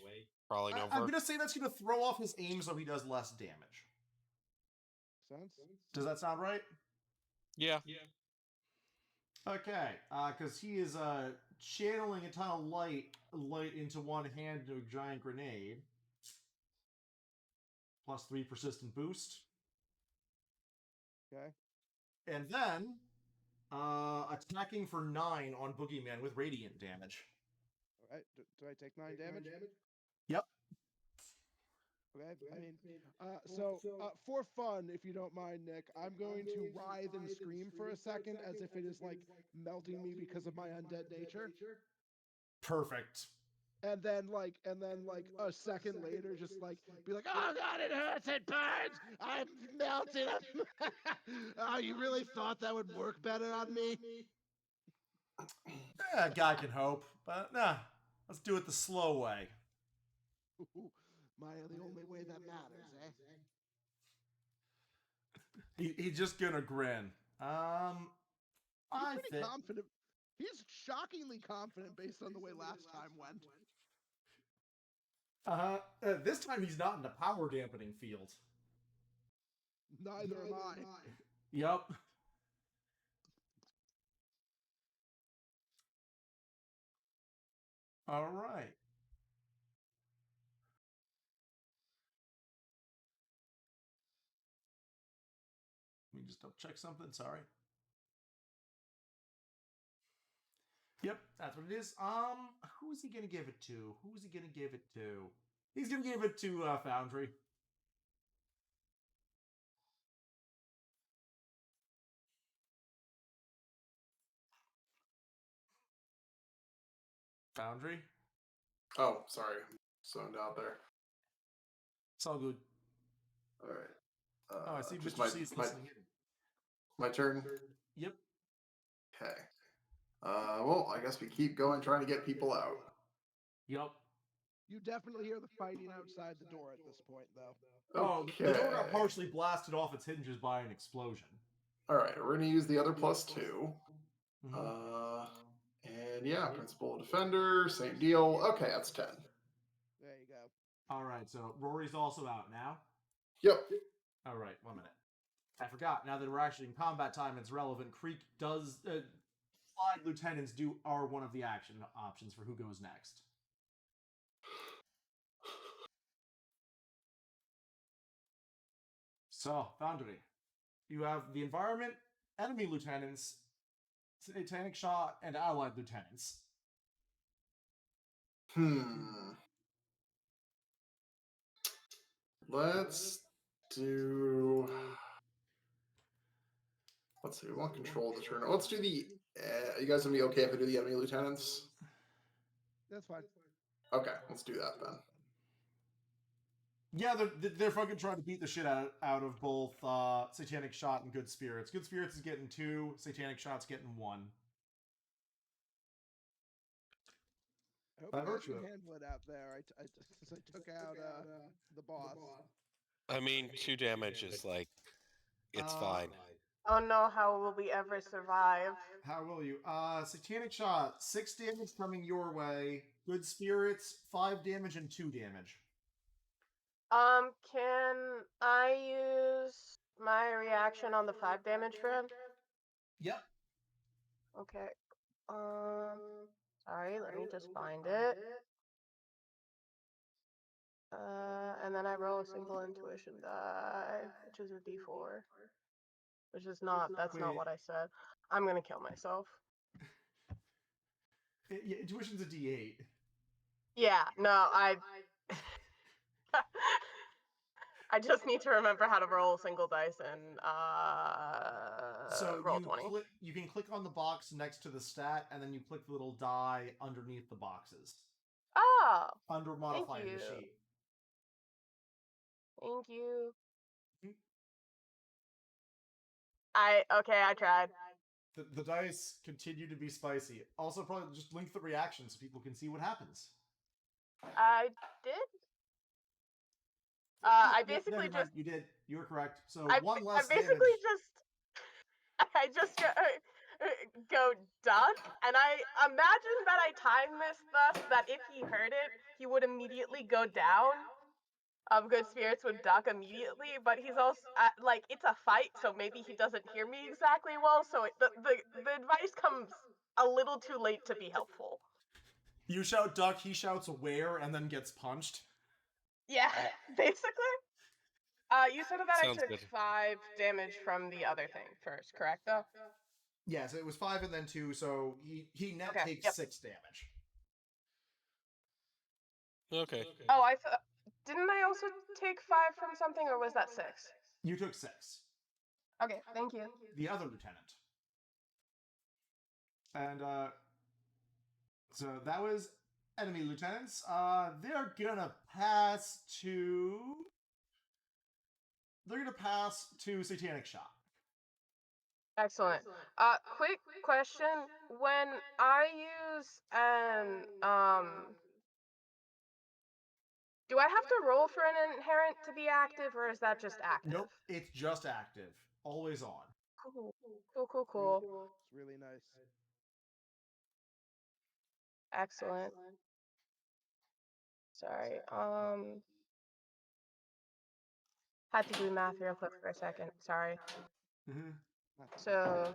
crawling I'm over. gonna say that's gonna throw off his aim so he does less damage. Sense? Does that sound right? Yeah. Okay, because he is channeling a ton of light into one hand into a giant grenade. +3 persistent boost. Okay. And then attacking for 9 on Boogeyman with radiant damage. All right. Do I take 9 damage? Yep. Okay. I mean, so for fun, if you don't mind, Nick, I'm going to writhe and scream for a second as if it is like melting me because of my undead nature. Perfect. And then like a second later, just like be like, oh god, it hurts, it burns, I'm melting. Oh, you really thought that would work better on me? Yeah, guy can hope, but nah, let's do it the slow way. Maya, the only way that matters, eh? He's just gonna grin. He's pretty confident. He's shockingly confident based on the way last time went. This time he's not in the power dampening field. Neither am I. Yep. All right. Let me just double check something. Sorry. Yep, that's what it is. Who is he gonna give it to? Who is he gonna give it to? He's gonna give it to Foundry. Foundry. Oh, sorry, zoned out there. It's all good. All right. Oh, I see just Mr. C is listening in. my turn. Yep. Okay. Well, I guess we keep going, trying to get people out. Yep. You definitely hear the fighting outside the door at this point, though. Oh, Okay. the door got partially blasted off its hinges by an explosion. All right, we're gonna use the other +2. Mhm. And yeah, principal defender, same deal. Okay, that's 10. There you go. All right, so Rory's also out now. Yep. All right, 1 minute. I forgot. Now that we're actually in combat time, it's relevant. Creek does. Flag lieutenants are one of the action options for who goes next. So, Foundry, you have the environment, enemy lieutenants, satanic shot, and allied lieutenants. Let's do. Let's see. We want control of the turn. Let's do the. You guys gonna be okay if I do the enemy lieutenants? That's fine. Okay, let's do that then. Yeah, they're fucking trying to beat the shit out of both Satanic Shot and Good Spirits. Good Spirits is getting 2, Satanic Shot's getting 1. I hope By you guys virtue can of- handle it out there. I took out the boss. I mean, 2 damage is like, it's fine. Oh no, how will we ever survive? How will you? Satanic Shot, 6 damage coming your way. Good Spirits, 5 damage and 2 damage. Can I use my reaction on the 5 damage for him? Yep. Okay. Sorry, let me just find it. And then I roll a single intuition die, which is a d4. Which is not, that's not Wait. what I said. I'm gonna kill myself. Yeah, intuition's a D8. Yeah, no, I just need to remember how to roll single dice and So roll 20. you can click on the box next to the stat, and then you click the little die underneath the boxes. Oh, Under modifying you. the sheet. Thank you. I tried. The dice continue to be spicy. Also, probably just link the reaction so people can see what happens. I did. I Yep, basically never mind, just. you did. You were correct. So I one I less basically damage. just. I just go duck, and I imagine that I timed this thus that if he heard it, he would immediately go down. Good spirits would duck immediately, but he's also like it's a fight, so maybe he doesn't hear me exactly well. So the advice comes a little too late to be helpful. You shout duck, he shouts where, and then gets punched. Yeah, basically. You said that Sounds I took good. 5 damage from the other thing first, correct? Though. Yes, it was 5 and then 2, so he net Okay, takes yep. 6 damage. Okay. Oh, I thought. Didn't I also take 5 from something, or was that 6? You took 6. Okay, thank you. The other lieutenant. And so that was enemy lieutenants. They're gonna pass to. They're gonna pass to Satanic Shot. Excellent. Quick question: when I use an do I have to roll for an inherent to be active, or is that just active? Nope, it's just active, always on. Cool. Cool. It's really nice. Excellent. Sorry. Had to do math real quick for a second. Sorry. Mm-hmm. So,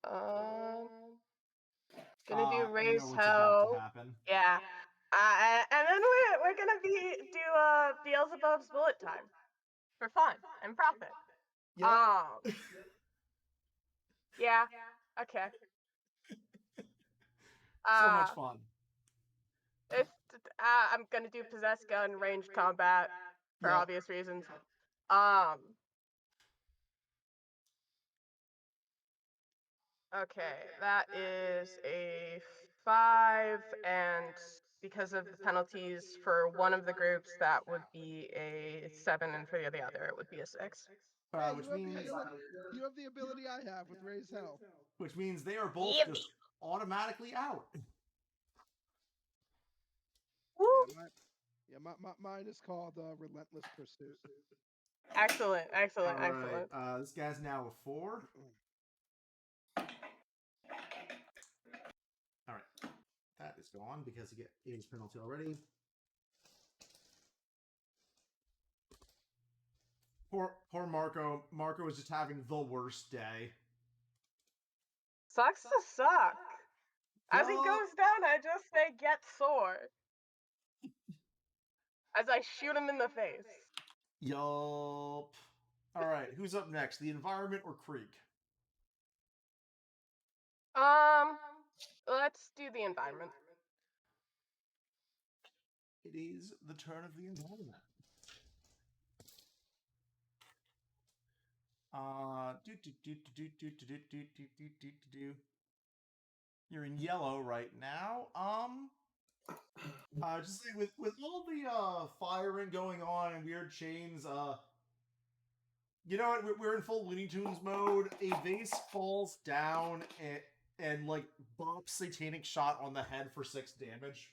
gonna do You know raise what's about to hell. happen. Yeah. And then we're gonna do Beelzebub's bullet time for fun and profit. Yep. Yeah. Okay. So much fun. I'm gonna do possessed gun ranged combat for Yep. obvious reasons. Okay, that is a 5, and because of the penalties for one of the groups, that would be a 7, and for the other, it would be a 6. Hey, Which you have means the ability. You have the ability I have with raise hell. which means they are both Yippee. just automatically out. Woo! Mine is called Relentless Pursuit. Excellent. All right. This guy's now a 4. All right. That is gone because he get his penalty already. Poor Marco. Marco is just having the worst day. Sucks to suck. As he goes down, I just say, get sore. As I shoot him in the face. Yup. All right. Who's up next? The environment or Creek? Let's do the environment. It is the turn of the environment. You're in yellow right now. Just say with all the firing going on and weird chains, you know what? We're in full Looney Tunes mode. A vase falls down and like bops Satanic Shot on the head for 6 damage.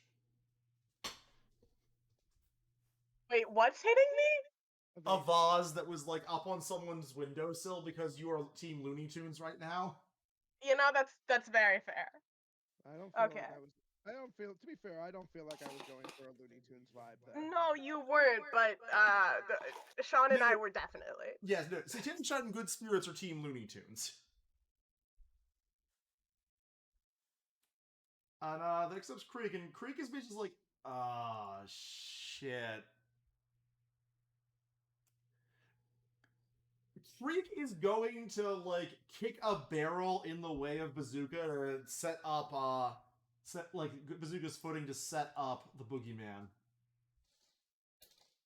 Wait, what's hitting me? A vase that was like up on someone's windowsill because you are Team Looney Tunes right now. You know, that's very fair. I don't feel Okay. like I was. I don't feel. To be fair, I don't feel like I was going for a Looney Tunes vibe there. No, you weren't, but Sean and I were definitely. Yes, no. Satanic Shot and Good Spirits are Team Looney Tunes. And that accepts Creek, and Creek is basically like, shit. Creek is going to like kick a barrel in the way of Bazooka to set up Bazooka's footing to set up the Boogeyman.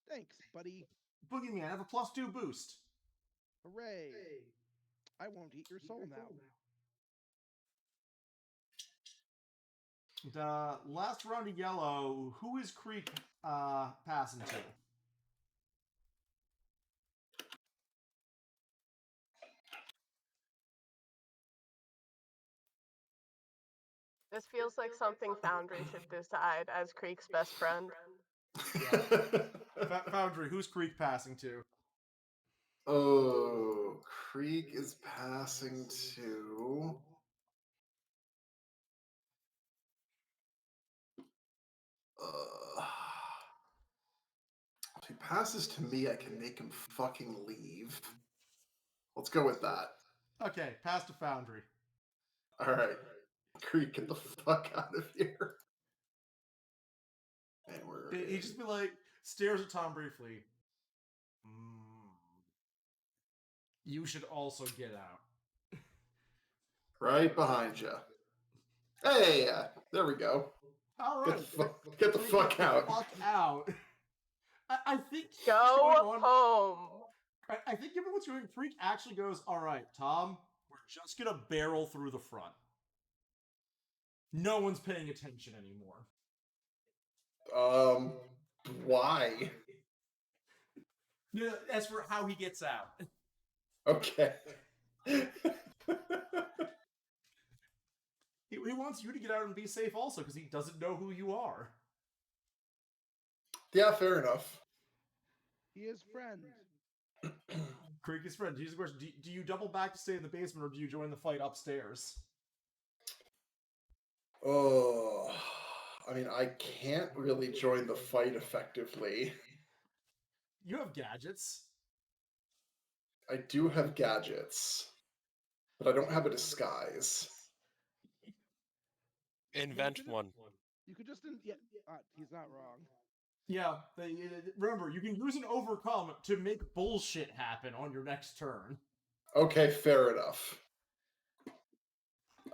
Thanks, buddy. Boogeyman, have a +2 boost. Hooray! I won't eat your soul now. Last round of yellow. Who is Creek passing to? This feels like something Foundry should decide as Creek's best friend. Foundry, who's Creek passing to? Oh, Creek is passing to. If he passes to me, I can make him fucking leave. Let's go with that. Okay, pass to Foundry. All right, Creek, get the fuck out of here. And He just be like, stares at Tom briefly. You should also get out. Right behind you. Hey, there we go. All right, Get the fuck out. Fuck out. I think Go home. I think given what's going, Freak actually goes, all right, Tom, we're just gonna barrel through the front. No one's paying attention anymore. Why? No, as for how he gets out. Okay. He wants you to get out and be safe also, because he doesn't know who you are. Yeah, fair enough. He is friend. Creek is friend. Here's the question. Do you double back to stay in the basement, or do you join the fight upstairs? Oh, I mean, I can't really join the fight effectively. You have gadgets. I do have gadgets, but I don't have a disguise. Invent one. You could just he's not wrong. Yeah, remember, you can use an overcome to make bullshit happen on your next turn. Okay, fair enough.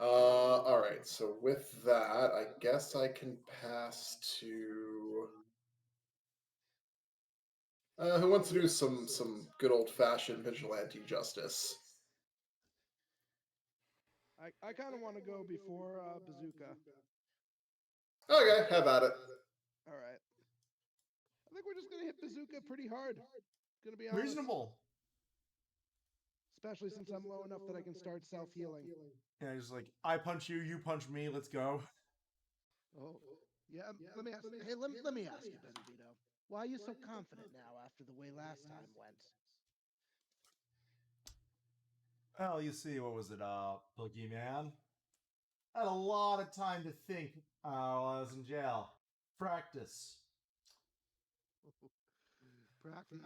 All right. So with that, I guess I can pass to. Who wants to do some good old fashioned vigilante justice? I kind of want to go before Bazooka. Okay, have at it. All right. I think we're just gonna hit Bazooka pretty hard. Gonna be honest. Reasonable. Especially since I'm low enough that I can start self-healing. Yeah, he's like, I punch you, you punch me, let's go. Oh, yeah. Let me ask. Hey, let me ask you, Benedito. Why are you so confident now after the way last time went? Well, you see, what was it, Boogeyman? I had a lot of time to think while I was in jail. Practice. Practice,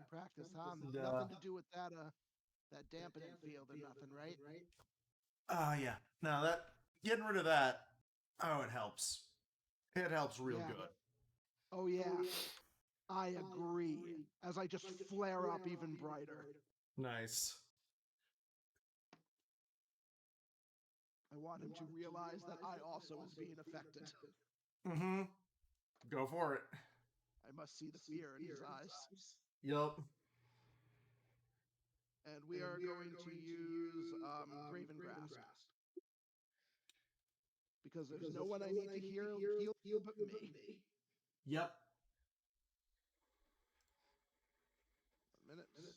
practice, huh? And, Nothing to do with that dampening field or nothing, right? Yeah. No, getting rid of that, it helps. It helps real good. Oh, yeah. I agree. As I just flare up even brighter. Nice. I want him to realize that I also is being affected. Mm-hmm. Go for it. I must see the fear in his eyes. Yup. And we are going to use Graven Grasp. Because there's no one I need to heal but me. Yep. 1 minute.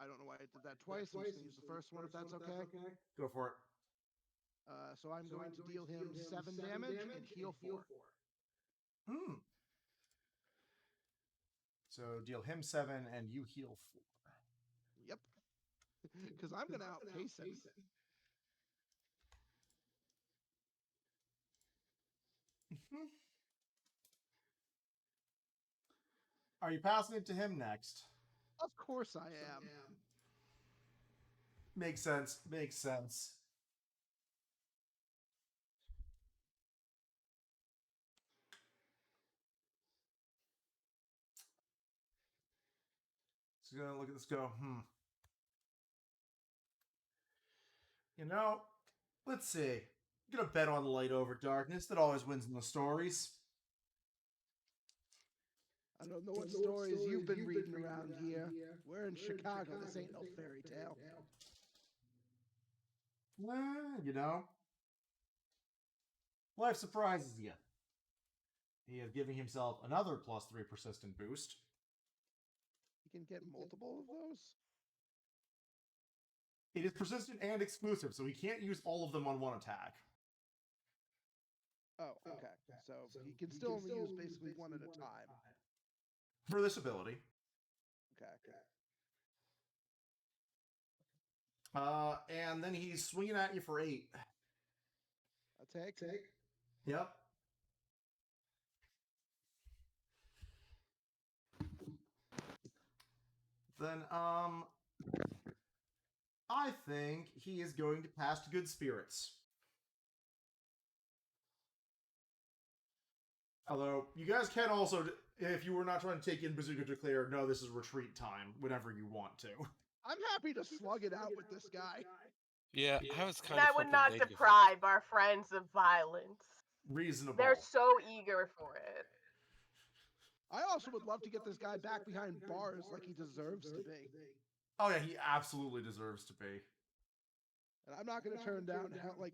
I don't know why I did that twice. I'm just going to use the first one if that's okay. Go for it. So I'm going to deal him 7 damage and heal 4. So deal him 7 and you heal 4. Yep. Because I'm going to outpace him. Are you passing it to him next? Of course I am. Makes sense. Makes sense. So gonna look at this, go, You know, let's see. I'm gonna bet on light over darkness. That always wins in the stories. I don't know what stories you've been reading around here. We're in Chicago. This ain't no fairy tale. Well, you know, life surprises you. He is giving himself another +3 persistent boost. You can get multiple of those? It is persistent and exclusive, so he can't use all of them on one attack. Oh, okay. So he can still only use basically one at a time. For this ability. Okay. And then he's swinging at you for 8. A take? Yep. Then, I think he is going to pass to good spirits. Although, you guys can also, if you were not trying to take in Bazooka, declare, no, this is retreat time, whenever you want to. I'm happy to slug it out with this guy. Yeah, I was kind That of would hoping not they'd give deprive our friends of violence. Reasonable. They're so eager for it. I also would love to get this guy back behind bars like he deserves to be. Oh yeah, he absolutely deserves to be. And I'm not going to turn down help. Like,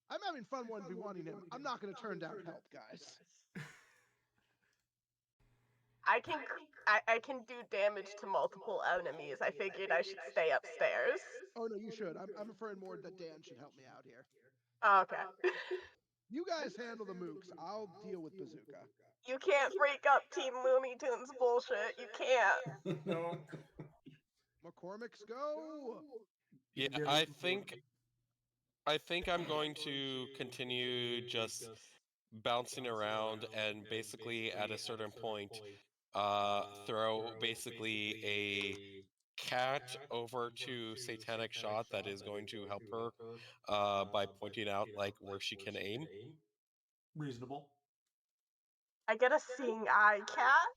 I'm having fun 1v1ing him. I'm not going to turn down help, guys. I can do damage to multiple enemies. I figured I should stay upstairs. Oh, no, you should. I'm referring more that Dan should help me out here. Okay. You guys handle the mooks. I'll deal with Bazooka. You can't break up Team Looney Tunes bullshit. You can't. No. McCormick's go! Yeah, I think I'm going to continue just bouncing around and basically at a certain point throw basically a cat over to Satanic Shot that is going to help her by pointing out like where she can aim. Reasonable. I get a seeing eye cat.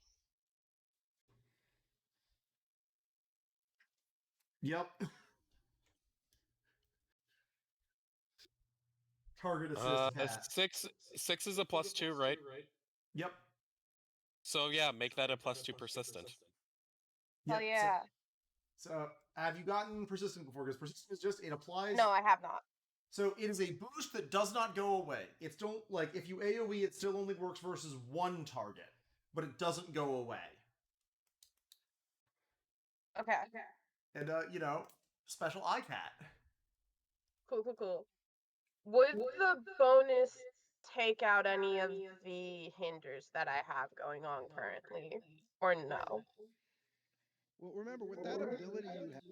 Yep. Target assist cat. Six is a +2, right? Yep. So yeah, make that a +2 persistent. Oh Yep. yeah. So have you gotten persistent before? Because persistent is just, it applies. No, I have not. So it is a boost that does not go away. It's don't, like, if you AoE, it still only works versus one target, but it doesn't go away. Okay. And you know, special eye cat. Cool. Would the bonus take out any of the hinders that I have going on currently, or no? Well, remember, with that ability you have,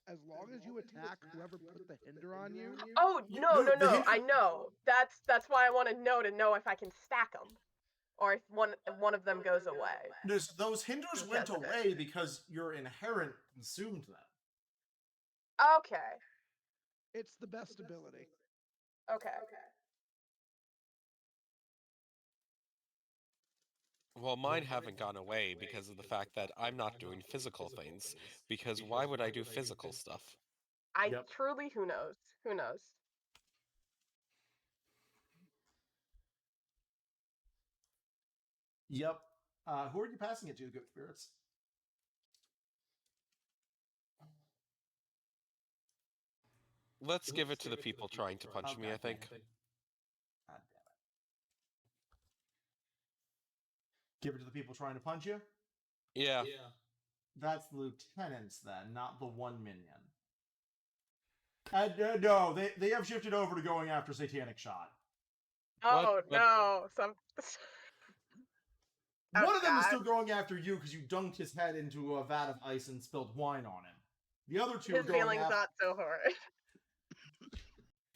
as long as you attack whoever put the hinder on you... Oh, no. the hinder- I know. That's why I want to know if I can stack them, or if one of them goes away. Those hinders went away because your inherent consumed them. Okay. It's the best ability. Okay. Well, mine haven't gone away because of the fact that I'm not doing physical things. Because why would I do physical stuff? Yep. Truly, who knows? Who knows? Yep. Who are you passing it to, good spirits? Let's give it to the people trying to punch me, I think. God damn it. Give it to the people trying to punch you? Yeah. That's the lieutenants then, not the one minion. No, they have shifted over to going after Satanic Shot. Oh What? no! One of them is still going after you because you dunked his head into a vat of ice and spilled wine on him. The other two are His going feelings after... not so horrid.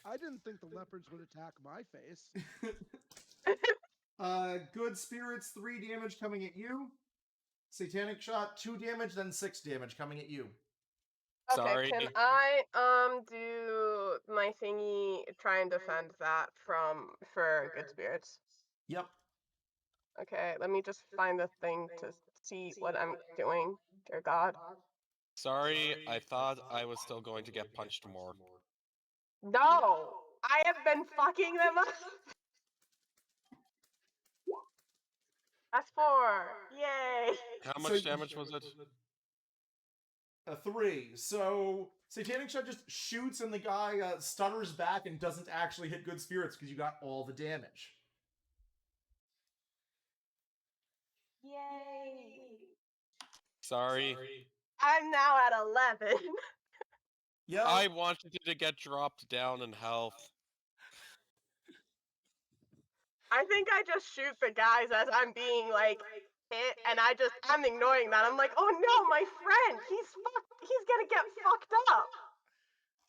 I didn't think the leopards would attack my face. Good spirits, 3 damage coming at you. Satanic Shot, 2 damage, then 6 damage coming at you. Okay, Sorry. can I do my thingy, try and defend that for good spirits? Yep. Okay, let me just find the thing to see what I'm doing. Dear God. Sorry, I thought I was still going to get punched more. No! I have been fucking them up! That's 4! Yay! How much damage was it? 3. So Satanic Shot just shoots and the guy stutters back and doesn't actually hit good spirits because you got all the damage. Yay! Sorry. I'm now at 11. Yo, I wanted you to get dropped down in health. I think I just shoot the guys as I'm being like hit, and I'm ignoring that. I'm like, oh no, my friend, he's gonna get fucked up.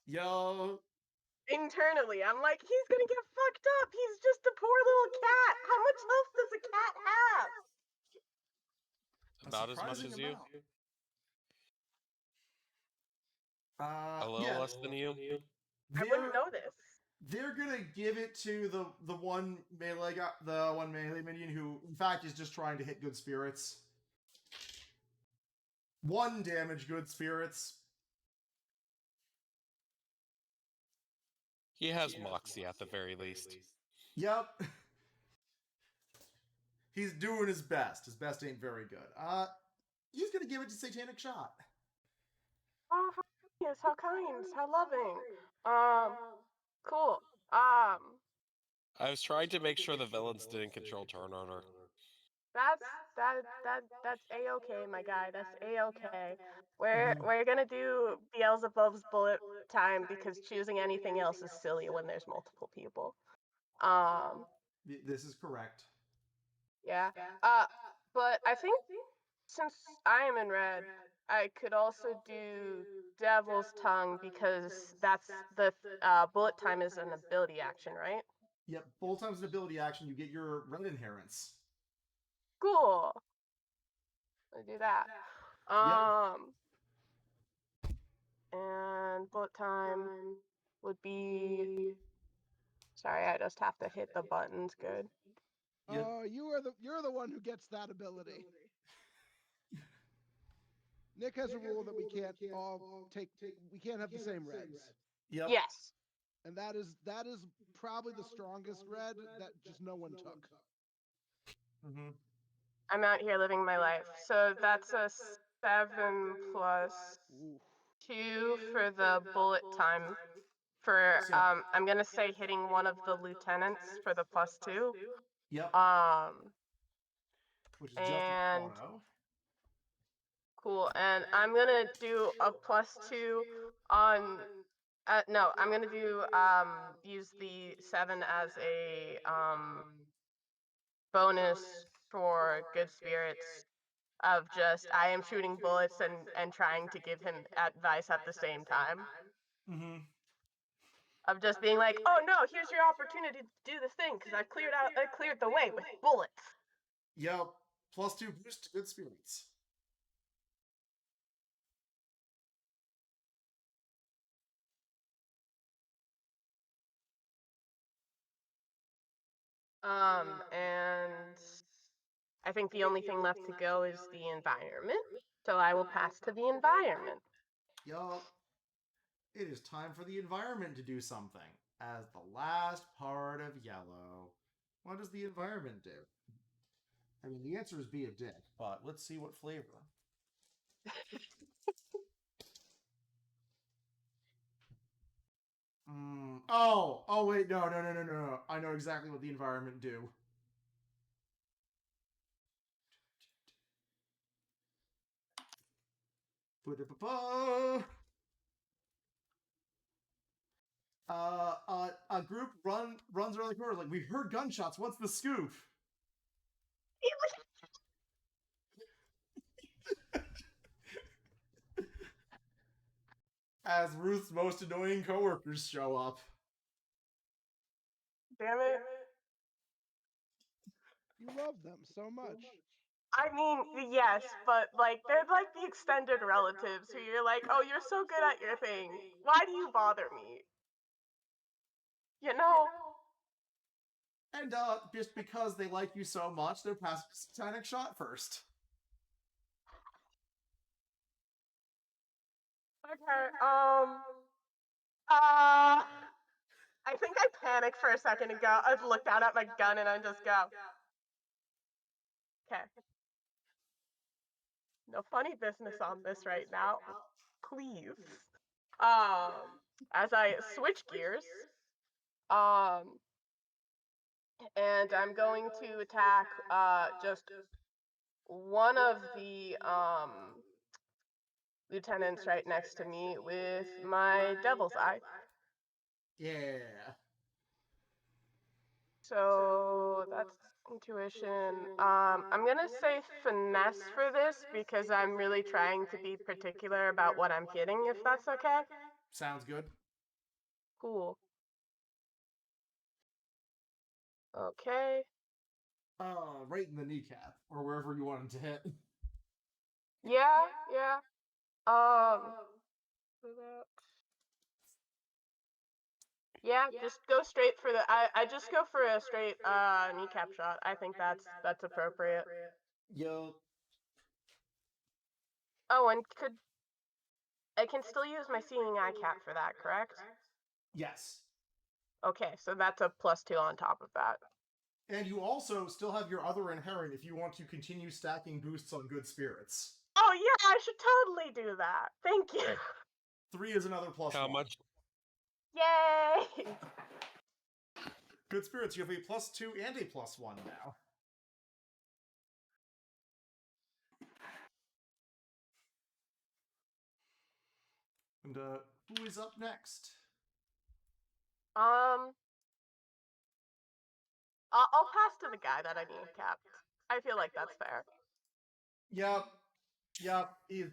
yo, Internally, I'm like, he's gonna get fucked up. He's just a poor little cat. How much health does a cat have? About as much surprising as you. amount. A little Yeah, less than you. I wouldn't know this. They're gonna give it to the one melee minion who, in fact, is just trying to hit good spirits. 1 damage good spirits. He has moxie at the very least. Yep. He's doing his best. His best ain't very good. He's gonna give it to Satanic Shot. Oh, how nice, how kind, how loving. Cool. I was trying to make sure the villains didn't control turn order. That's a-okay, my guy. That's a-okay. We're gonna do Beelzebub's bullet time because choosing anything else is silly when there's multiple people. This is correct. Yeah. But I think since I am in red, I could also do Devil's Tongue because that's the bullet time is an ability action, right? Yep, full time's an ability action. You get your red inherents. Cool. Let's do that. And bullet time would be. Sorry, I just have to hit the buttons. Good. Yep. Oh, you're the one who gets that ability. Nick has a rule that we can't have the same reds. Yep. Yes. And that is probably the strongest red that just no one took. Mm-hmm. I'm out here living my life. So that's a 7 plus Ooh. 2 for the bullet time. For I'm gonna say hitting one of the lieutenants for the +2. Yep. Which is just and auto. cool. And I'm gonna do a +2 on. No, I'm gonna do use the 7 as a bonus for good spirits of just I am shooting bullets and trying to give him advice at the same time. Mm-hmm. Of just being like, oh no, here's your opportunity to do the thing because I cleared the way with bullets. Yep. +2 boost to good spirits. And I think the only thing left to go is the environment. So I will pass to the environment. Yup. It is time for the environment to do something. As the last part of yellow. What does the environment do? I mean, the answer is be a dick, but let's see what flavor. Oh, wait, no. I know exactly what the environment do. A group runs around the corner like, we've heard gunshots. What's the scoop? As Ruth's most annoying coworkers show up. Damn it. You love them so much. I mean, yes, but like they're like the extended relatives who you're like, oh, you're so good at your thing. Why do you bother me? You know? And just because they like you so much, they're passing Satanic Shot first. Okay. I think I panicked for a second and go. I've looked down at my gun and I just go. Okay. No funny business on this right now. Please. As I switch gears, and I'm going to attack just one of the lieutenants right next to me with my devil's eye. Yeah. So that's intuition. I'm gonna say finesse for this because I'm really trying to be particular about what I'm hitting, if that's okay. Sounds good. Cool. Okay. Right in the kneecap, or wherever you want him to hit. Yeah, yeah. For that. Yeah, just go straight for the. I just go for a straight kneecap shot. I think that's appropriate. Yo. Oh, and I can still use my seeing eye cap for that, correct? Yes. Okay, so that's a +2 on top of that. And you also still have your other inherent if you want to continue stacking boosts on good spirits. Oh yeah, I should totally do that. Thank you. 3 is another +1. How much? Yay! Good spirits, you have a +2 and a +1 now. And who is up next? I'll pass to the guy that I kneecapped. I feel like that's fair. Yep.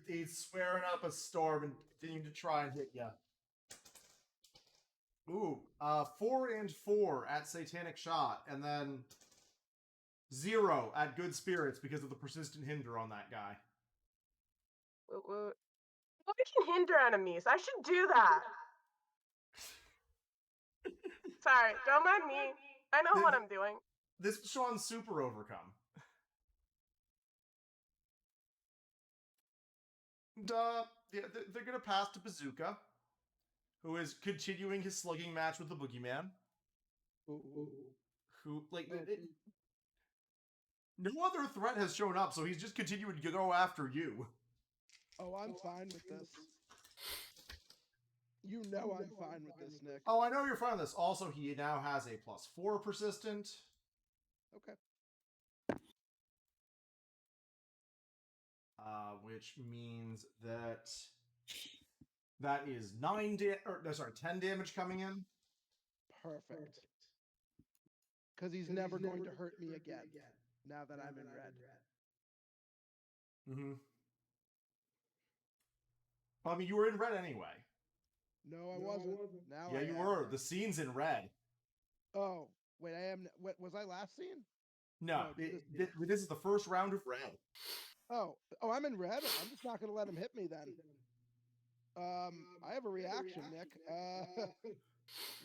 He's swearing up a storm and continuing to try and hit ya. Ooh, 4 and 4 at Satanic Shot, and then 0 at Good Spirits because of the persistent hinder on that guy. I can hinder enemies. I should do that. Sorry, don't mind me. I know what I'm doing. This is Sean's super overcome. And, yeah, they're gonna pass to Bazooka, who is continuing his slugging match with the Boogeyman. Who, like, no other threat has shown up, so he's just continuing to go after you. Oh, I'm fine with this. You know I'm fine with this, Nick. Oh, I know you're fine with this. Also, he now has a +4 persistent. Okay. Which means that is 10 damage coming in. Perfect. Because he's never going to hurt me again, now that I'm in red. Mm-hmm. I mean, you were in red anyway. No, I wasn't. Now Yeah, you were. The scene's in red. Oh, wait, I am. What was I last seen? No, this is the first round of red. Oh, I'm in red. I'm just not going to let him hit me then. I have a reaction, Nick.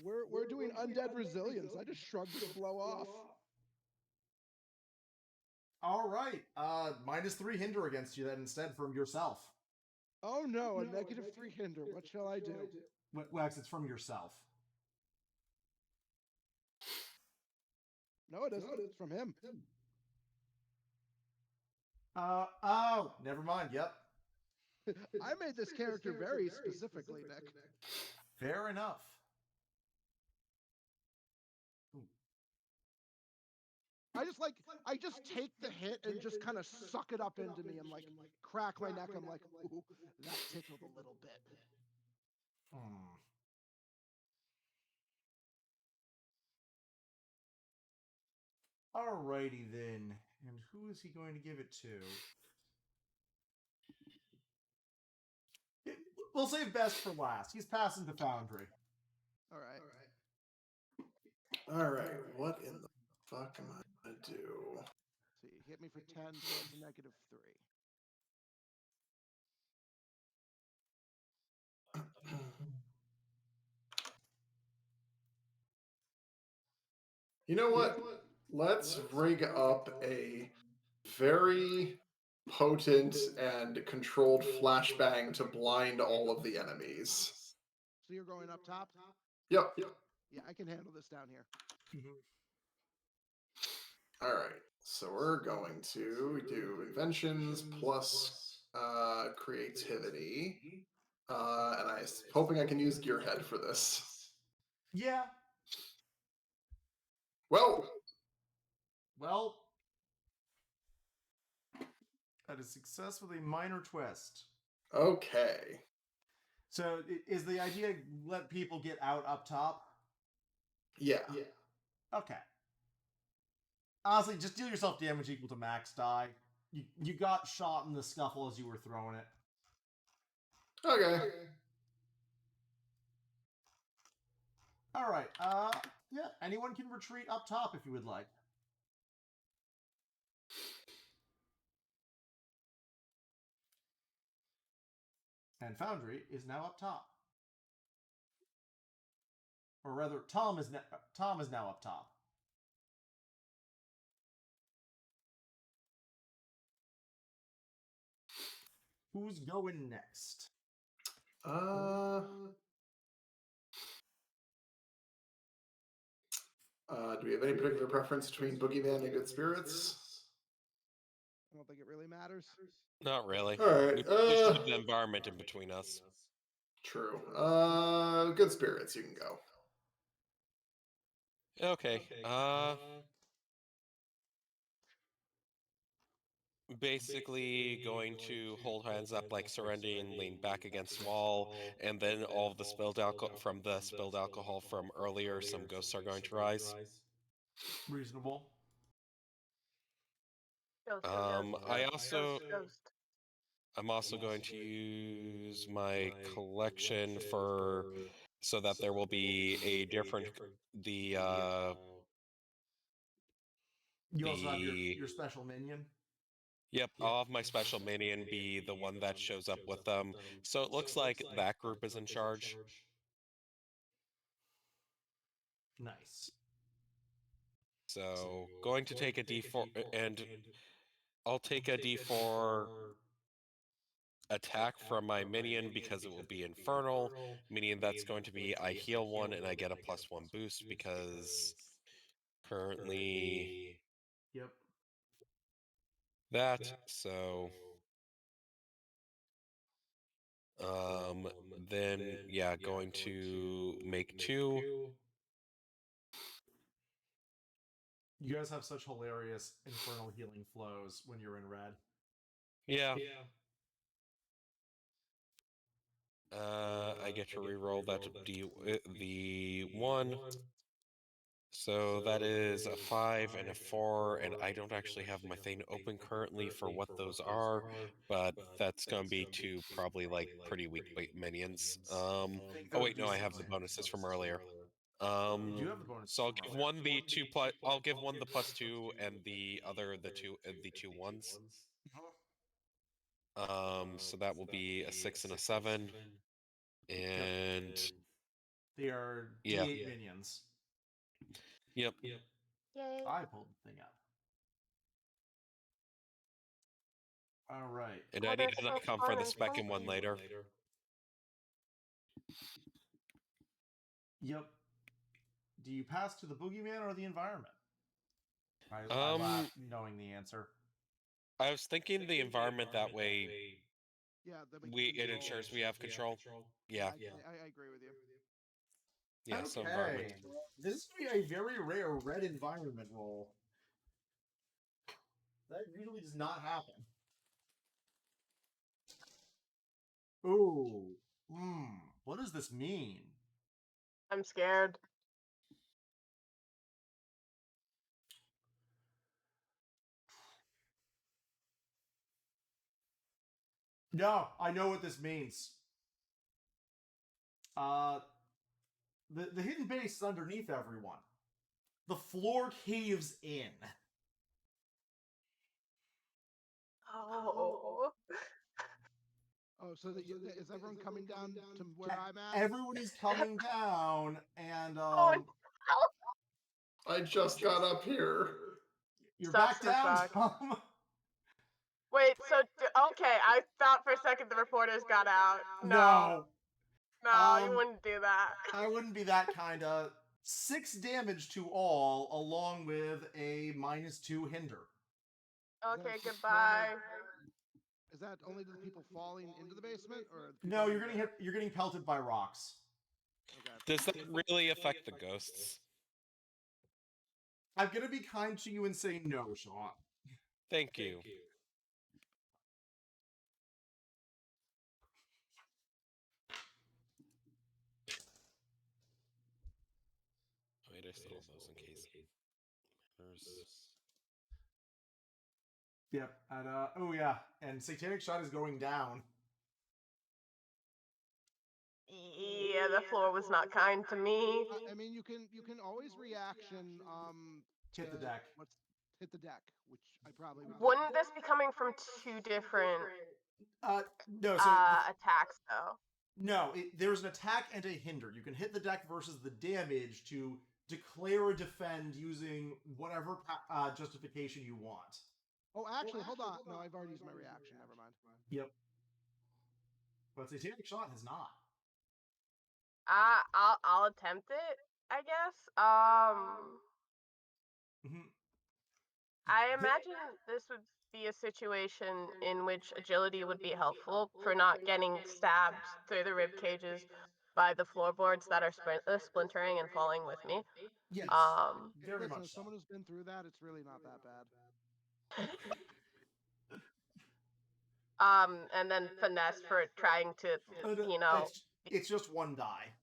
We're doing undead resilience. I just shrugged this blow off. All right. -3 hinder against you then instead from yourself. Oh no, a -3 hinder. What shall I do? Wax, it's from yourself. No, it isn't. It's from him. Oh, never mind. Yep. I made this character very specifically, Nick. Fair enough. I just take the hit and just kind of suck it up into me and like crack my neck. I'm like, ooh, that tickled a little bit. Alrighty then. And who is he going to give it to? We'll save best for last. He's passing to Foundry. All right. All right. What in the fuck am I gonna do? Let's see, hit me for 10, so it's a -3. You know what? Let's rig up a very potent and controlled flashbang to blind all of the enemies. So you're going up top? Yep. Yeah, I can handle this down here. All right. So we're going to do inventions plus creativity. And I'm hoping I can use Gearhead for this. Yeah. Well, That is success with a minor twist. Okay. So is the idea let people get out up top? Yeah. Okay. Honestly, just deal yourself damage equal to max die. You got shot in the scuffle as you were throwing it. Okay. All right. Yeah. Anyone can retreat up top if you would like. And Foundry is now up top. Or rather, Tom is now up top. Who's going next? Do we have any particular preference between Boogeyman and Good Spirits? I don't think it really matters. Not really. All right. We should have the environment in between us. True. Good Spirits, you can go. Okay. Basically going to hold hands up like surrendering and lean back against wall, and then all of the spilled alcohol from earlier, some ghosts are going to rise. Reasonable. Ghost, I'm also going to use my collection so that there will be a different You also have your special minion. Yep, I'll have my special minion be the one that shows up with them. So it looks like that group is in charge. Nice. So going to take a D4, and I'll take a D4 attack from my minion because it will be infernal, meaning that's going to be I heal 1 and I get a +1 boost because currently Yep. that. So then yeah, going to make 2. You guys have such hilarious infernal healing flows when you're in red. Yeah. I get to reroll that the 1. So that is a 5 and a 4, and I don't actually have my thing open currently for what those are, but that's going to be 2 probably like pretty weak minions. Oh wait, no, I have the bonuses from earlier. You do have the bonus. So I'll give one the 2 plus. I'll give one the +2, and the other the 2 ones. So that will be a 6 and a 7, and they are D8 minions. Yep. Yay. I pulled the thing up. All right. And I need an icon for the second one later. Yep. Do you pass to the boogeyman or the environment? I laugh knowing the answer. I was thinking the environment that way. Yeah, It ensures we have control. Yeah. I agree with you. Yeah, okay. so environment. This is going to be a very rare red environment roll. That usually does not happen. Ooh. What does this mean? I'm scared. No, I know what this means. The hidden base is underneath everyone. The floor caves in. Oh. Oh, so is everyone coming down to where I'm at? Everyone is coming down, and I just got up here. You're back down, Tom. Wait, so okay, I thought for a second the reporters got out. No, you wouldn't do that. I wouldn't be that kind of. 6 damage to all, along with a -2 hinder. Okay, goodbye. Is that only to the people falling into the basement, or no? You're getting pelted by rocks. Okay. Does that really affect the ghosts? I'm gonna be kind to you and say no, Sean. Thank you. just all those in case matters. Yep. And oh yeah, and Satanic Shot is going down. Yeah, the floor was not kind to me. I mean, you can always reaction Hit the deck. hit the deck, which I probably would. Wouldn't this be coming from two different No, so attacks though? no, there's an attack and a hinder. You can hit the deck versus the damage to declare a defend using whatever justification you want. Oh, actually, hold on. No, I've already used my reaction. Never mind. Yep. But Satanic Shot has not. I'll attempt it, I guess. Mhm. I imagine this would be a situation in which agility would be helpful for not getting stabbed through the rib cages by the floorboards that are splintering and falling with me. Yes. Very Listen, much as so. someone who's been through that, it's really not that bad. And then finesse for trying to, It's just one die.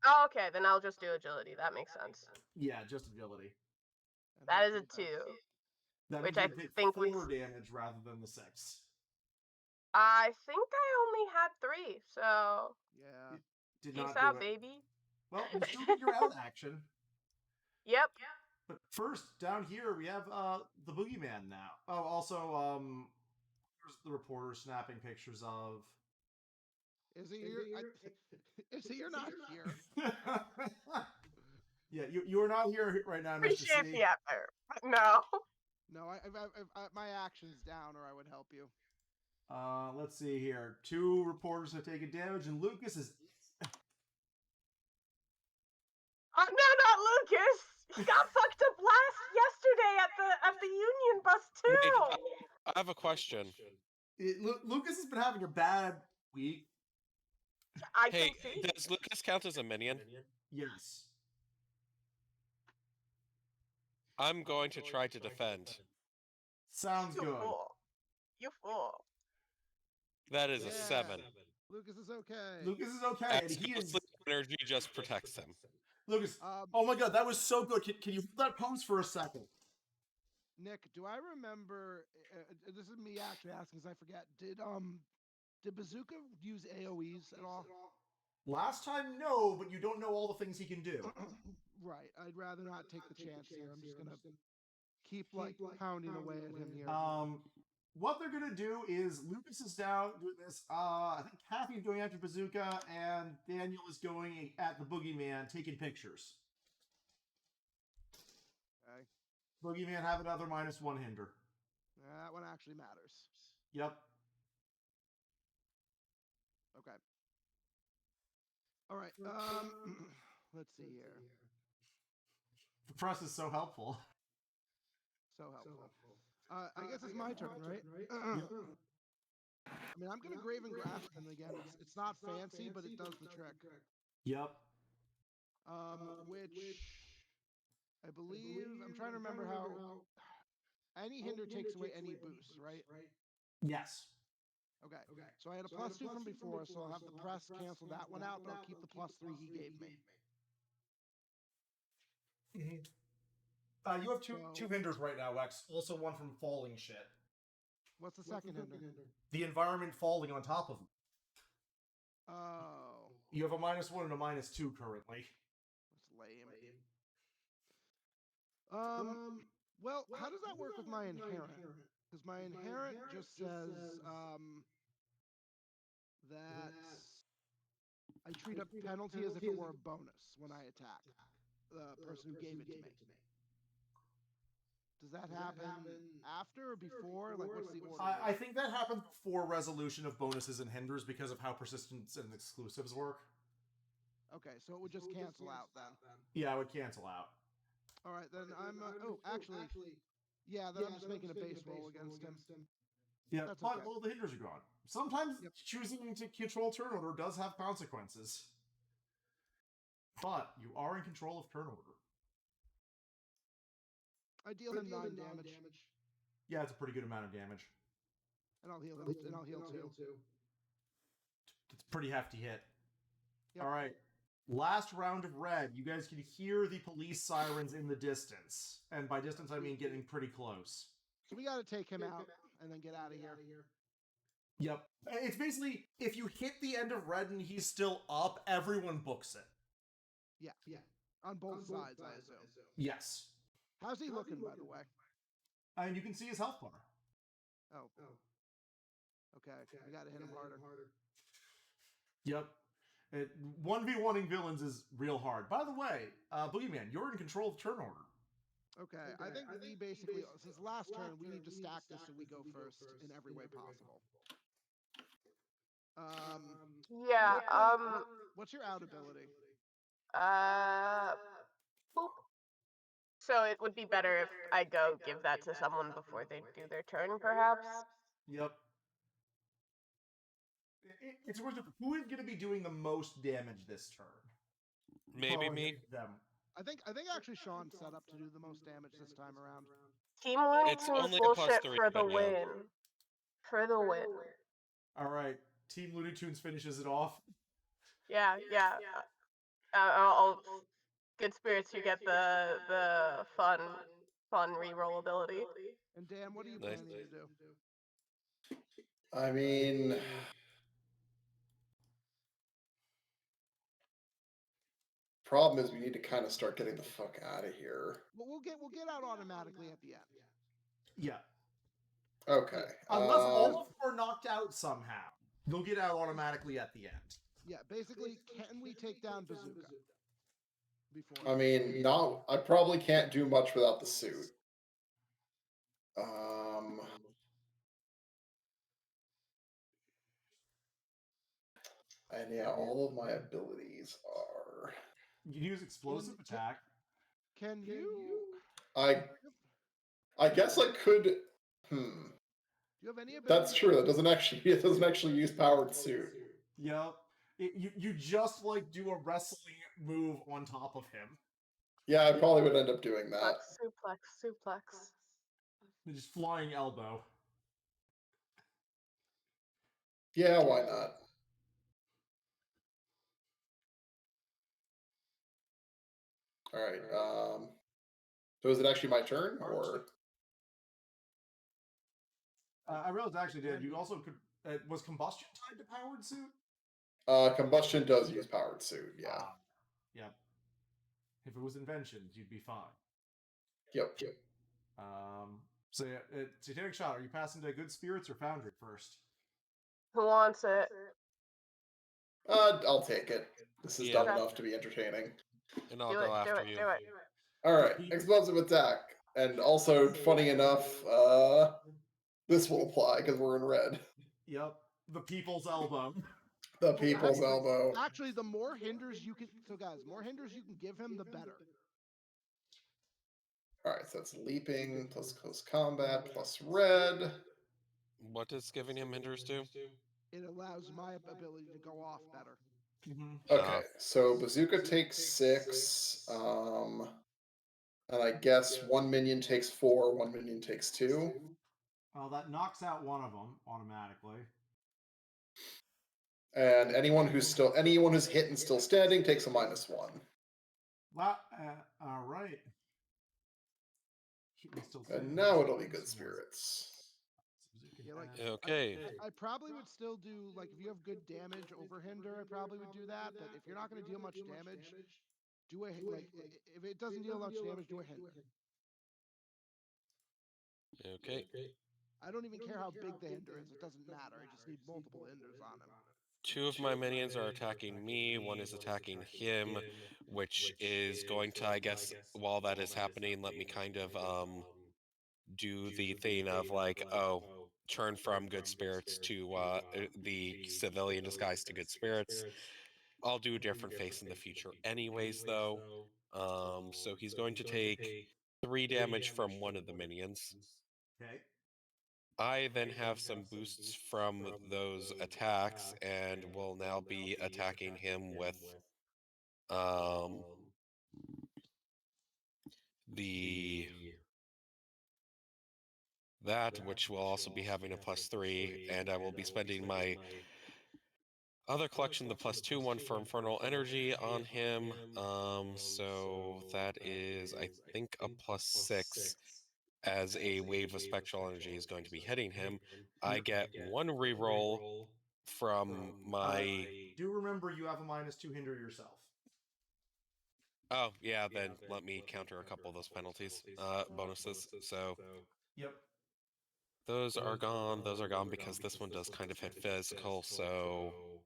Oh, okay, then I'll just do agility. That makes sense. Yeah, just agility. And That is a hopefully 2. That Which means I you take think 4 damage rather than the 6. I think I only had 3, so Yeah. Did peace not do out, it. baby. Well, you still get your out action. Yep. But first, down here we have the boogeyman now. Oh, also there's the reporter snapping pictures of. Is he here? Is he or not here? Yeah, you are not here right now, Mr. Appreciate C. the effort, but no. No, my action's down, or I would help you. Let's see here. 2 reporters have taken damage, and Lucas is. No, not Lucas. He got fucked up yesterday at the Union bus too. Wait, I have a question. Lucas has been having a bad week. I Hey, can see. does Lucas count as a minion? Yes. I'm going to try to defend. Sounds You good. fool. You fool. That is a Yeah. 7. Lucas is okay. Lucas is okay, and As he is. ghostly energy just protects him. Lucas. Oh my god, that was so good. Can you hold that pose for a second? Nick, do I remember? This is me actually asking, because I forget. Did Bazooka use AOE's at all? Last time, no, but you don't know all the things he can do. Right. I'd rather not take the chance here. I'm just gonna keep like pounding away at him here. What they're gonna do is Lucas is now doing this. I think Kathy's going after Bazooka, and Daniel is going at the boogeyman, taking pictures. Okay. Boogeyman have another -1 hinder. That one actually matters. Yep. Okay. All right. Let's see here. The press is so helpful. So helpful. I guess it's my turn, right? I mean, I'm gonna Graven Grasp him again. It's not fancy, but it does the trick. Yep. Which I believe I'm trying to remember how any hinder takes away any boost, right? Yes. Okay. So I had a +2 from before, so I'll have the press cancel that one out, but I'll keep the +3 he gave me. You have two hinders right now, Wex. Also one from falling shit. What's the second hinder? The environment falling on top of him. Oh. You have a -1 and a -2 currently. That's lame. Well, how does that work with my inherent? Because my inherent just says that I treat a penalty as if it were a bonus when I attack the person who gave it to me. Does that happen after or before? Like, what's the order? I think that happens before resolution of bonuses and hinders because of how persistence and exclusives work. Okay, so it would just cancel out then. Yeah, it would cancel out. All right, then I'm. Actually, yeah. Then I'm just making a base roll against him. Yeah, That's but okay. all the hinders are gone. Sometimes choosing to control turn order does have consequences. But you are in control of turn order. I deal him 9 damage. Yeah, it's a pretty good amount of damage. And I'll heal him. And I'll heal too. It's a pretty hefty hit. Yep. All right. Last round of red. You guys can hear the police sirens in the distance. And by distance, I mean getting pretty close. So we got to take him out and then get out of here. Yep. It's basically, if you hit the end of red and he's still up, everyone books it. Yeah. On both sides, I assume. Yes. How's he looking, by the way? And you can see his health bar. Oh. Okay. We got to hit him harder. Yep. 1v1ing villains is real hard. By the way, Boogeyman, you're in control of turn order. Okay. I think we basically, since last turn, we need to stack this so we go first in every way possible. Yeah. What's your out ability? Boop. So it would be better if I go give that to someone before they do their turn, perhaps. Yep. It's a question of who is going to be doing the most damage this turn. Maybe Probably me. Them. I think actually Sean's set up to do the most damage this time around. Team Looney It's Tunes only a bullshit +3, for the but yeah. win. For the win. All right. Team Looney Tunes finishes it off. Yeah. Good spirits, you get the fun reroll ability. And Dan, what are you Nice. planning to do? I mean, problem is we need to kind of start getting the fuck out of here. Well, we'll get out automatically at the end. Yeah. Okay. Unless all of them are knocked out somehow. They'll get out automatically at the end. Yeah, basically, can we take down Bazooka? Before. I mean, no, I probably can't do much without the suit. And yeah, all of my abilities are. You can use explosive attack. Can you? I guess I could. Do you have any ability? That's true. It doesn't actually use powered suit. Yep. You just like do a wrestling move on top of him. Yeah, I probably would end up doing that. Suplex. Just flying elbow. Yeah, why not? All right. So is it actually my turn, or? I realized I actually did. You also could. Was combustion tied to powered suit? Combustion does use powered suit. Yeah. Yep. If it was inventions, you'd be fine. Yep. So yeah, Satanic Shot. Are you passing to Good Spirits or Foundry first? Who wants it? I'll take it. This is dumb Okay. enough to be entertaining. And I'll go after you. Do it. All right, explosive attack, and also funny enough, this will apply because we're in red. Yep. The People's Elbow. The People's Elbow. Actually, the more hinders you can. So guys, more hinders you can give him, the better. All right, so that's leaping plus close combat plus red. What does giving him hinders do? It allows my ability to go off better. Okay, so Bazooka takes 6. And I guess one minion takes 4, one minion takes 2. Well, that knocks out one of them automatically. And anyone who's hit and still standing takes a -1. Wow. All right. And now it'll be Good Spirits. Yeah, like, Okay. I probably would still do, like, if you have good damage over hinder, I probably would do that. But if you're not going to deal much damage, do a, like, if it doesn't deal much damage, do a hinder. Okay. I don't even care how big the hinder is. It doesn't matter. I just need multiple hinders on him. 2 of my minions are attacking me. 1 is attacking him, which is going to, I guess, while that is happening, let me kind of do the thing of like, turn from good spirits to the civilian disguise to good spirits. I'll do a different face in the future anyways, though. So he's going to take 3 damage from 1 of the minions. Okay. I then have some boosts from those attacks and will now be attacking him with that, which will also be having a +3, and I will be spending my Other collection, the +2/1 for infernal energy on him. So that is, I think, a +6 as a wave of spectral energy is going to be hitting him. I get 1 reroll from my. Do remember you have a -2 hinder yourself. Oh, yeah, then let me counter a couple of those penalties, bonuses. So Yep. those are gone. Those are gone because this one does kind of hit physical, so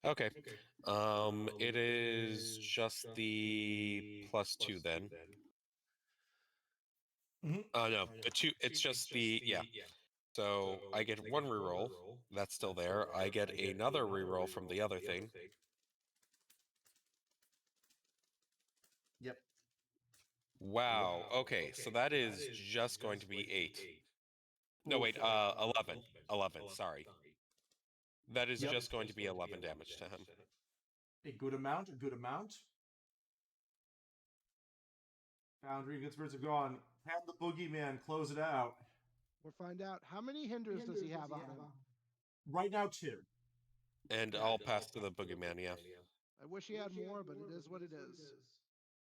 okay. It is just the +2 then. Oh no, the 2, it's just the, yeah. So I get 1 reroll. That's still there. I get another reroll from the other thing. Yep. Wow. Okay, so that is just going to be 8. No, wait, 11. 11, sorry. That is just going to be 11 damage to him. A good amount, a good amount. Boundary and good spirits are gone. Have the boogeyman close it out. We'll find out. How many hinders does he have on him? Right now, 2. And I'll pass to the boogeyman, yeah. I wish he had more, but it is what it is.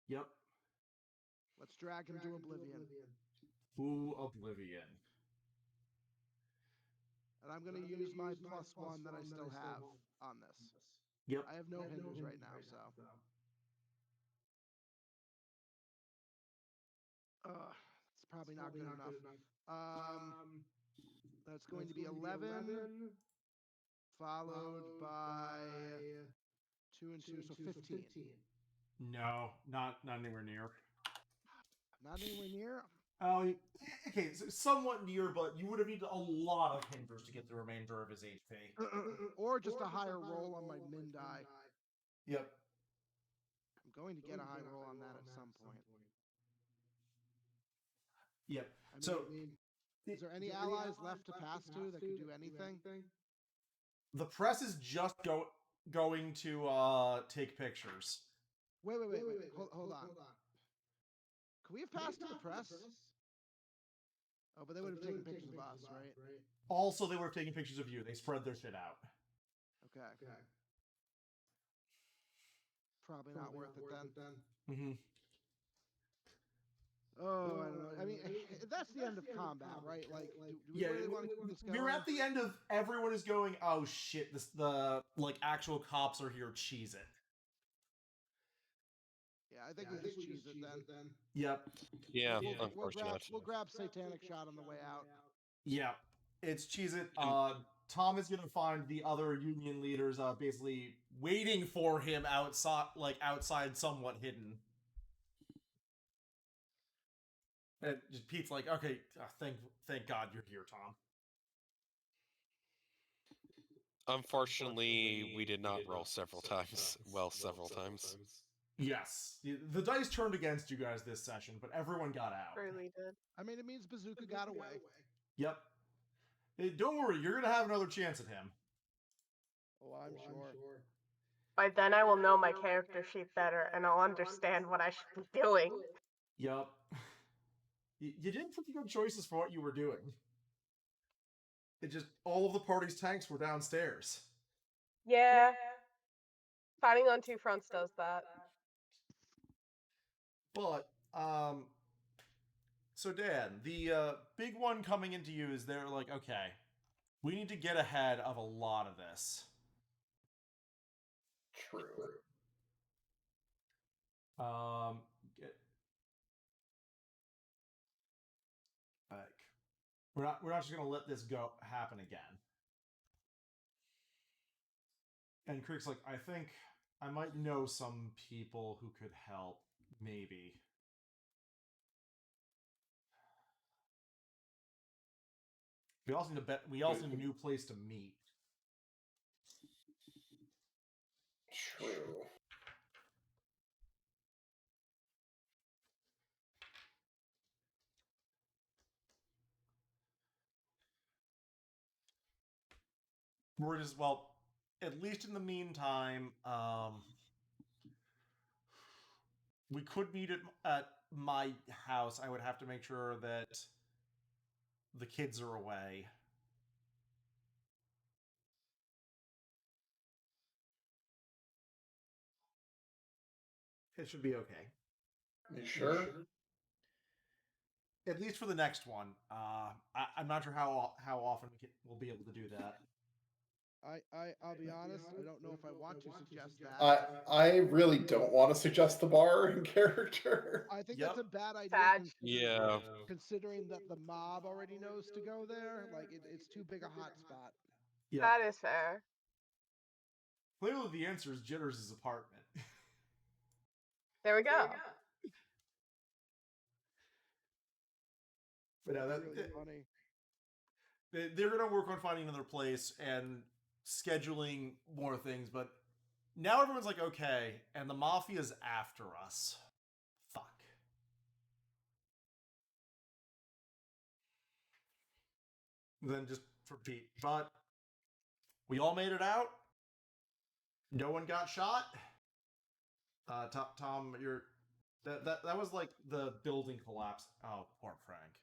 Yep. Let's drag him to oblivion. Ooh, oblivion. And I'm going to use my +1 that I still have on this. Yep. I have no hinders right now, so. It's probably not good enough. That's going to be 11, followed by 2 and 2, so 15. No, not anywhere near. Not anywhere near? Oh, okay, so somewhat near, but you would have needed a lot of hinders to get the remainder of his HP. Or just a higher roll on my min die. Yep. I'm going to get a high roll on that at some point. Yep. Is there any allies left to pass to that could do anything? The press is just going to take pictures. Wait. Hold on. Could we have passed to the press? Oh, but they would have taken pictures of us, right? Also, they would have taken pictures of you. They spread their shit out. Okay. Probably not worth it then. Mm-hmm. Oh, I don't know. I mean, that's the end of combat, right? Like, do we really want to keep this going? We're at the end of everyone is going, oh shit, the actual cops are here, cheese it. Yeah, I think we just cheese it then. Yep. Yeah, unfortunate. We'll grab Satanic Shot on the way out. Yeah, it's cheese it. Tom is gonna find the other union leaders basically waiting for him outside, somewhat hidden. And Pete's like, okay, thank God you're here, Tom. Unfortunately, we did not roll several times. Well, several times. Yes. The dice turned against you guys this session, but everyone got out. Really did. I mean, it means Bazooka got away. Yep. Hey, don't worry, you're going to have another chance at him. Oh, I'm sure. By then I will know my character sheet better, and I'll understand what I should be doing. Yep. You did pretty good choices for what you were doing. It just, all of the party's tanks were downstairs. Yeah. Fighting on two fronts does that. But, so Dan, the big one coming into you is they're like, okay, we need to get ahead of a lot of this. True. We're not just gonna let this happen again. And Crick's like, I think I might know some people who could help, maybe. We also need a new place to meet. True. We're just, at least in the meantime, we could meet at my house. I would have to make sure that the kids are away. It should be okay. You sure? At least for the next one. I'm not sure how often we'll be able to do that. I'll be honest, I don't know if I want to suggest that. I really don't want to suggest the bar in character. I think Yep. that's a bad idea. Sad. Yeah. Considering that the mob already knows to go there, like it's too big a hot spot. Yeah. That is fair. Clearly, the answer is Jitters' apartment. There we go. But no, That's really funny. They're going to work on finding another place and scheduling more things, but now everyone's like, okay, and the Mafia's after us. Fuck. Then just repeat. But we all made it out. No one got shot. Tom, you're that was like the building collapse. Oh, poor Frank.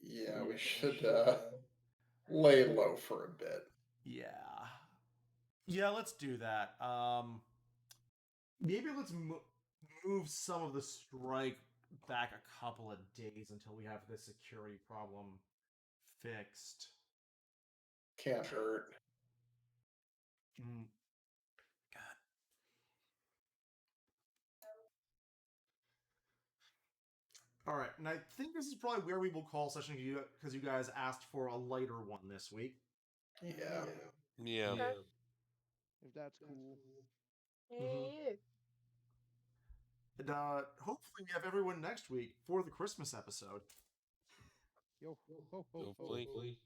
Yeah, we should lay low for a bit. Yeah, let's do that. Maybe let's move some of the strike back a couple of days until we have this security problem fixed. Can't hurt. God. All right, and I think this is probably where we will call session because you guys asked for a lighter one this week. Yeah. Yeah. Okay. If that's cool. Yeah. And hopefully we have everyone next week for the Christmas episode. Yo, ho, ho, ho. Hopefully.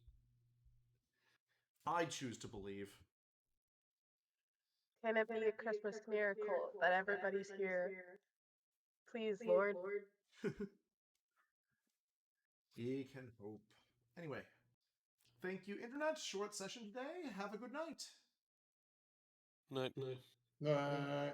I choose to believe. Can it be a Christmas miracle that everybody's here? Please, Lord. He can hope. Anyway, thank you, Internet. Short session today. Have a good night. Night. Nah.